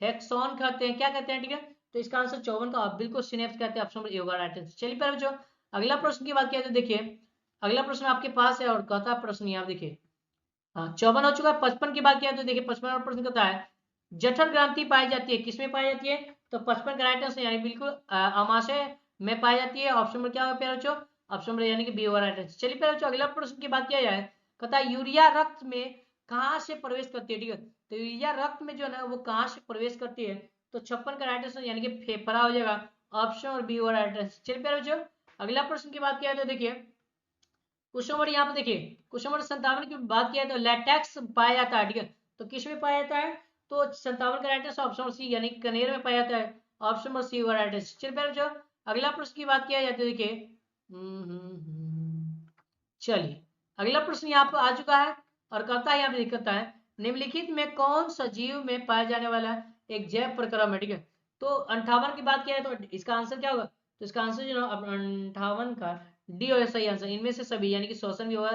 हेक्सॉन कहते हैं, क्या कहते हैं, ठीक है। तो इसका आंसर 54 का बिल्कुल सिनेप्स कहते हैं, ऑप्शन नंबर ए होगा राइट आंसर। चलिए पहले बच्चों अगला प्रश्न की बात किया तो देखिए अगला प्रश्न आपके पास है और कहता प्रश्न यहाँ देखिए, हाँ 54 हो चुका है। 55 की बात किया तो देखिए 55 प्रश्न कहता है जठर ग्रंथि पाई जाती है, किसमें पाई जाती है, तो 55 का राइट आंसर यानी बिल्कुल अमाशय में पाई जाती है, ऑप्शन में क्या होगा प्यारे बच्चों, ऑप्शन में यानी कि बी होगा राइट आंसर। चलिए प्यारे बच्चों अगला प्रश्न की बात किया जाए, कहता है यूरिया रक्त में कहाँ से प्रवेश करती है, ठीक है। तो यूरिया रक्त में जो है ना वो कहाँ से प्रवेश करती है, तो 56 का राइट आंसर यानी कि फेफड़ा हो जाएगा, ऑप्शन और बी होगा राइट आंसर। चलिए प्यारे बच्चों अगला प्रश्न की बात किया तो देखिए क्वेश्चन नंबर यहाँ पे देखिए क्वेश्चन नंबर 57 की बात किया तो लैटेक्स पाया जाता है, ठीक है। तो किस में पाया जाता है, तो 57 का राइट आंसर ऑप्शन सी यानी कनेर में पाया जाता है, ऑप्शन नंबर सी होगा राइट आंसर। चलिए जो अगला प्रश्न की बात किया जाती है देखिए चलिए अगला प्रश्न यहाँ पर आ चुका है और कहता है यहाँ पे दिक्कत है निम्नलिखित में कौन सा जीव में पाया जाने वाला एक जैव प्रक्रम है, ठीक है। तो 58 की बात किया है तो इसका आंसर क्या होगा, तो इसका आंसर जो है 58 का डी होगा सही आंसर, इनमें से सभी यानी कि श्वसन भी होगा,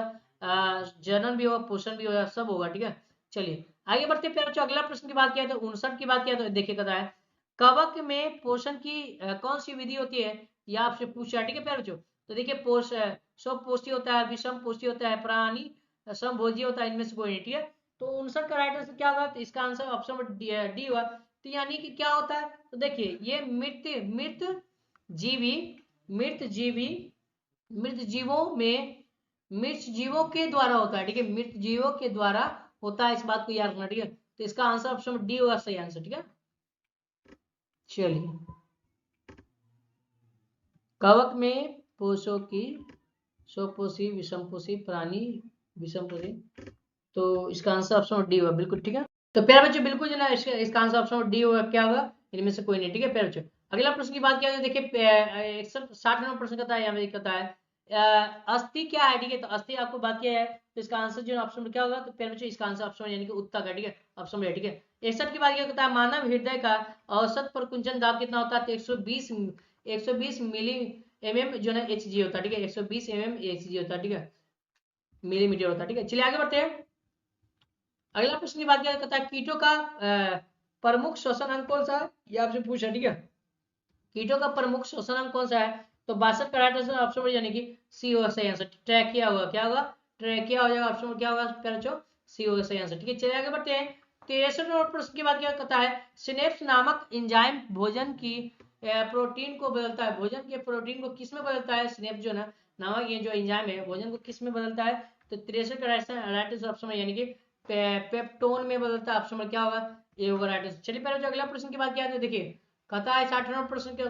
जनन भी होगा, पोषण भी होगा, सब होगा, ठीक है। चलिए आगे बढ़ते प्यारे बच्चों अगला प्रश्न की बात किया तो 59 की बात किया तो देखिए कहता है कवक में पोषण की कौन सी विधि होती है, यह आपसे पूछा, ठीक है प्यारे बच्चों। तो देखिए स्वपोषी होता है, विषम पोषी होता है, प्राणी समभोजी होता है, इनमें से कोई नहीं, ठीक है। तो 59 का राइट आंसर क्या होगा, तो इसका आंसर ऑप्शन डी हुआ, तो यानी कि क्या होता है, तो देखिए ये मृत जीवी मृत जीवी मृत जीवों में मृत जीवों के द्वारा होता है, ठीक है, मृत जीवों के द्वारा होता है, इस बात को याद रखना, ठीक है। तो इसका आंसर ऑप्शन डी होगा सही आंसर, ठीक है। चलिए कवक में पोषो की स्वपोषी विषमपोषी प्राणी विषमपोषी, तो इसका आंसर ऑप्शन डी होगा बिल्कुल, ठीक है। तो प्यारे बच्चों बिल्कुल जो ना इसका आंसर ऑप्शन डी होगा, क्या होगा, इनमें से कोई नहीं, ठीक है प्यारे बच्चों। अगला प्रश्न की बात किया जाए देखिए 60 नंबर प्रश्न कहता है यहाँ पे कहता है अस्थि क्या है, ठीक है। तो अस्थि आपको बात किया है तो इसका आंसर जो ऑप्शन में क्या होगा, तो प्यारे बच्चों इसका आंसर ऑप्शन यानी कि उत्तक है, ठीक है, ऑप्शन में, ठीक है। 61 की बात किया कहता है मानव हृदय का औसत प्रकुंचन दाब कितना होता है, तो 120 मिली एमएम जो है एच जी होता है, ठीक है, 120 एमएम एच जी होता है, ठीक है, मिलीमीटर होता है, ठीक है। चलिए आगे बढ़ते हैं अगला प्रश्न की बात किया जाता है कीटों का प्रमुख श्वसन अंग कौन सा है, ये आपसे पूछा, ठीक है। कीटों का प्रमुख श्वसन अंग कौन सा है, तो 62 का राइट आंसर ऑप्शन में यानी कि सी होगा सही आंसर, ट्रैकिया होगा, क्या होगा, ट्रैकिया हो जाएगा, ऑप्शन में क्या होगा प्यारे बच्चों, सी होगा सही आंसर, ठीक है। चलिए आगे बढ़ते हैं 63 नंबर प्रश्न की बात क्या करता है, सिनेप्स नामक एंजाइम भोजन की प्रोटीन को बदलता है। भोजन के प्रोटीन को किस में बदलता है, सिनेप्स जो ना नामक ये जो एंजाइम है भोजन को किस में बदलता है, तो 63 का राइट ऑप्शन में यानी कि पेप्टोन में बदलता है। ऑप्शन में क्या होगा, ये होगा राइट आंसर। चलिए पहले जो अगला प्रश्न की बात किया है देखिए, कहता है 60 नंबर प्रश्न के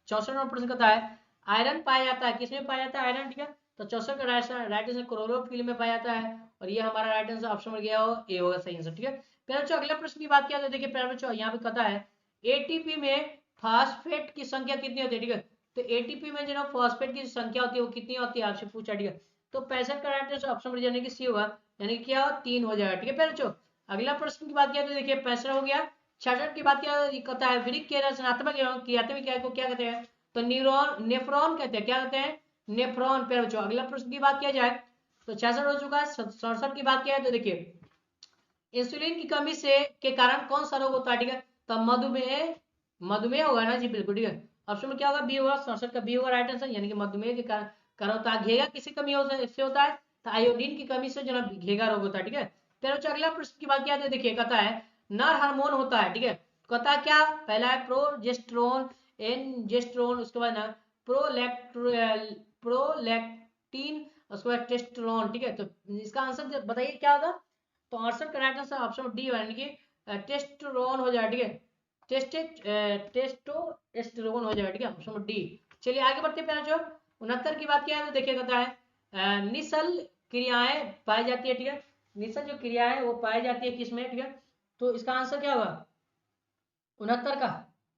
64 नंबर प्रश्न कहता है आयरन पाया जाता है, किसमें पाया जाता है आयरन, ठीक है। तो 64 का राइट आंसर क्लोरोफिल में पाया जाता है, और ये हमारा राइट आंसर ऑप्शन में गया हो, ए होगा सही आंसर, ठीक है। फिर बच्चों अगला प्रश्न की बात किया तो देखिए पहले बच्चों यहाँ पे कहता है एटीपी में फास्फेट की संख्या कितनी होती है, ठीक है। तो एटीपी में जो ना फास्फेट की संख्या होती है वो कितनी होती है, आपसे पूछा, ठीक है। तो 65 का राइट आंसर ऑप्शन में यानी कि सी होगा, यानी कि क्या हो 3 हो जाएगा, ठीक है। फिर बच्चों अगला प्रश्न की बात किया तो देखिए 65 हो गया। 66 की बात किया कहता है वृक्क के रचनात्मक एवं क्रियात्मक क्या को क्या कहते हैं, तो न्यूरॉन नेफ्रॉन कहते हैं, क्या कहते हैं नेफ्रॉन। फिर बच्चों अगला प्रश्न की बात किया जाए तो 66 हो चुका है। 67 की बात किया है तो देखिए इंसुलिन की कमी से के कारण कौन सा रोग होता है, ठीक है। तो मधुमेह, मधुमेह होगा ना जी, बिल्कुल ठीक है। ऑप्शन में क्या होगा, बी होगा, 67 का बी होगा राइट आंसर, यानी कि मधुमेह के कारण होता है। घेगा किसी कमी से होता है, तो आयोडीन की कमी से जो ना घेगा रोग होता है, ठीक है। फिर बच्चों अगला प्रश्न की बात किया तो देखिए कहता है नर हार्मोन होता है, ठीक है। कहता है क्या, पहला है प्रोजेस्टेरोन, एंजेस्ट्रोन, उसके बाद ना प्रोलैक्टिन, उसके बाद टेस्टोस्टेरोन, ठीक है। तो इसका आंसर बताइए क्या होगा, तो 68 का राइट आंसर ऑप्शन डी यानी कि टेस्टोस्टेरोन हो जाएगा, ठीक है। टेस्टोस्टेरोन हो जाएगा, ठीक है, ऑप्शन डी। चलिए आगे बढ़ते हैं। जो 69 की बात किया है तो देखिए कहता है निसल क्रियाएं पाई जाती है, ठीक है। निसल जो क्रिया है वो पाई जाती है किसमें, ठीक है। तो इसका आंसर क्या होगा 69 का,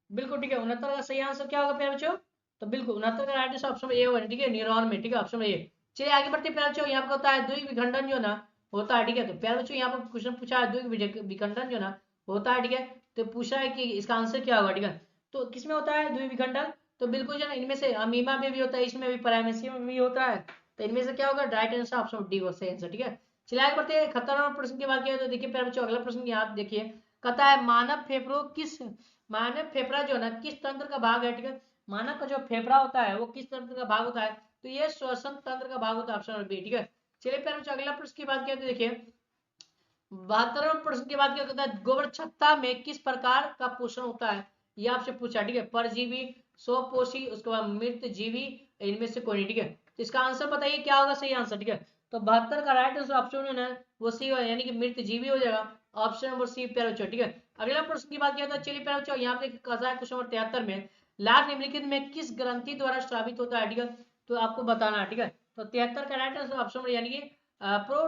बिल्कुल ठीक है। 69 का सही आंसर क्या होगा प्यारे बच्चों, तो बिल्कुल 69 का राइट आंसर ऑप्शन ए होगा, ठीक है, न्यूरॉन में, ठीक है, ऑप्शन ए। चलिए आगे बढ़ते हैं प्यारे बच्चों। यहाँ पर होता है द्विविखंडन जो ना होता है, ठीक है। तो प्यारे बच्चों यहाँ पर क्वेश्चन पूछा है द्विविखंडन जो ना होता है, ठीक है। तो पूछा है कि इसका आंसर क्या होगा, ठीक है। तो किसमें होता है द्विविखंडन, तो बिल्कुल जो ना इनमें से अमीबा में भी होता है, इसमें भी पैरामीशियम में भी होता है। तो इनमें से क्या होगा राइट आंसर ऑप्शन डी होगा सही आंसर, ठीक है। चलिए आगे बढ़ते हैं। 71 प्रश्न की बात किया तो देखिए प्यारे बच्चों अगला प्रश्न यहाँ देखिए कहता है मानव फेफड़ा जो है ना किस तंत्र का भाग है, ठीक है। मानव का जो फेफड़ा होता है वो किस तंत्र का भाग होता है, तो ये श्वसन तंत्र का भाग होता है, ऑप्शन बी, ठीक है। चलिए फिर अगला प्रश्न की बात किया तो देखिए 72वें प्रश्न की बात किया है गोबर छत्ता में किस प्रकार का पोषण होता है, ये आपसे पूछा, ठीक है। परजीवी, स्वपोषी, उसके बाद मृत जीवी, इनमें से कोई नहीं, ठीक है। तो इसका आंसर बताइए क्या होगा सही आंसर, ठीक है। तो 72 का राइट आंसर ऑप्शन है ना वो सी होगा, यानी कि मृत जीवी हो जाएगा, ऑप्शन नंबर सी प्यारे बच्चों, ठीक है। अगला प्रश्न की बात किया था, चलिए प्यारे बच्चों यहाँ पे क्वेश्चन नंबर 73 में लाल निम्नलिखित में किस ग्रंथि द्वारा स्रावित होता है, ठीक है। तो आपको बताना है, ठीक है। तो 73 का राइट आंसर ऑप्शन यानी कि प्रो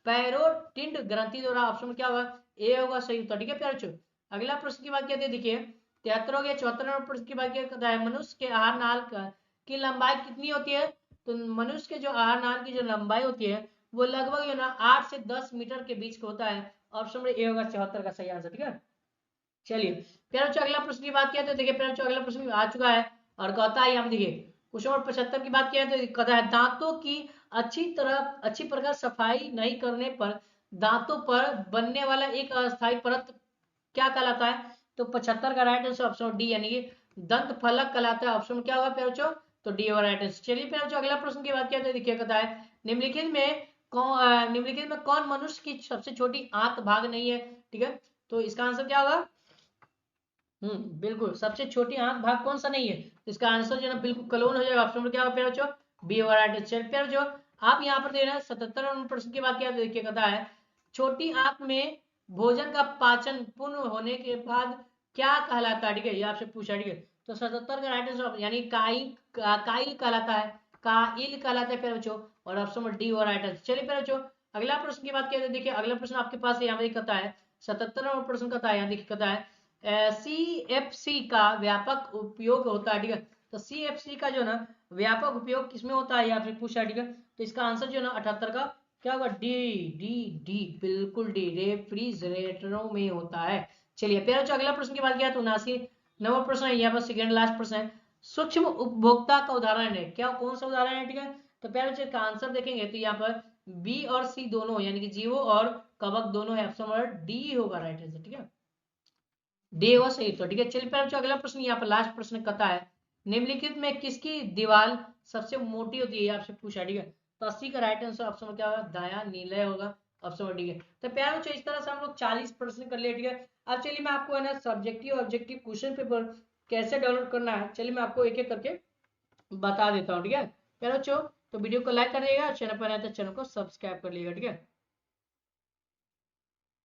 पैरोटिड ग्रंथि द्वारा, ऑप्शन में क्या होगा ए होगा सही उत्तर, ठीक है प्यारे बच्चों। अगला प्रश्न की बात कहते हैं देखिए 73 हो गया। 74 नंबर प्रश्न की बात कहता है मनुष्य के आहार नाल की लंबाई कितनी होती है, तो मनुष्य के जो आहार नाल की जो लंबाई होती है वो लगभग जो ना 8 से 10 मीटर के बीच का होता है, ऑप्शन में ए होगा 74 का सही आंसर, ठीक है। चलिए प्यारे बच्चों अगला प्रश्न की बात किया तो देखिए प्यारे बच्चों अगला प्रश्न आ चुका है और कहता है यहाँ पे देखिए क्वेश्चन नंबर 75 की बात किया तो कहता है दांतों की अच्छी प्रकार सफाई नहीं करने पर दांतों पर बनने वाला एक अस्थायी परत क्या कहलाता है, तो 75 का राइट आंसर ऑप्शन डी यानी कि दंत फलक कहलाता है, ऑप्शन क्या होगा प्यारे बच्चों, तो डी होगा राइट आंसर। चलिए प्यारे बच्चों अगला प्रश्न की बात किया तो देखिए कहता है निम्नलिखित में कौन मनुष्य की सबसे छोटी आंत भाग नहीं है, ठीक है। तो इसका आंसर क्या होगा, बिल्कुल सबसे छोटी आंख भाग कौन सा नहीं है, इसका आंसर जो है ना बिल्कुल कलोन हो जाएगा, ऑप्शन में क्या होगा प्यारे बच्चों, बी होगा राइट आंसर। प्यारे जो आप यहाँ पर दे रहे हैं 77 प्रश्न की बात किया तो देखिए कहता है छोटी आंख में भोजन का पाचन पूर्ण होने के बाद क्या कहलाता है, ठीक है, ये आपसे पूछा, ठीक है। तो 77 का राइट आंसर यानी काइल कहलाता है, काइल कहलाता है प्यारे बच्चों, और ऑप्शन में डी होगा राइट आंसर। चलिए प्यारे बच्चों अगला प्रश्न की बात किया तो देखिए अगला प्रश्न आपके पास यहाँ पे कहता है 77 प्रश्न कहता है यहाँ देखिए कहता है CFC का व्यापक उपयोग होता है, ठीक है। तो CFC का जो ना व्यापक उपयोग किसमें होता है, आपसे पूछा, ठीक है। तो इसका आंसर जो ना 78 का क्या होगा, डी डी डी बिल्कुल डी, रेफ्रिजरेटरों में होता है। चलिए प्यारे बच्चों अगला प्रश्न की बात किया तो 79 प्रश्न है, यहाँ पर सेकेंड लास्ट प्रश्न है सूक्ष्म उपभोक्ता का उदाहरण है, क्या कौन सा उदाहरण है, ठीक है। तो प्यारे बच्चों का आंसर देखेंगे तो यहाँ पर बी और सी दोनों यानी कि जीवो और कवक दोनों है, ऑप्शन डी होगा राइट आंसर, ठीक है, डी होगा सही तो, ठीक है। चलिए प्यारे बच्चों अगला प्रश्न यहाँ पर लास्ट प्रश्न कहता है निम्नलिखित में किसकी दीवार सबसे मोटी होती है, आपसे पूछा, ठीक है। तो 80 का राइट आंसर ऑप्शन में क्या होगा दायां नीलय होगा, ऑप्शन नंबर, ठीक है। तो प्यारे बच्चों इस तरह से हम लोग 40 प्रश्न कर लिए, ठीक है। अब चलिए मैं आपको है ना सब्जेक्टिव ऑब्जेक्टिव क्वेश्चन पेपर कैसे डाउनलोड करना है, चलिए मैं आपको एक एक करके बता देता हूँ, ठीक है। प्यारे बच्चों तो वीडियो को लाइक करिएगा, चैनल पर आए तो चैनल को सब्सक्राइब कर लीजिएगा, ठीक है।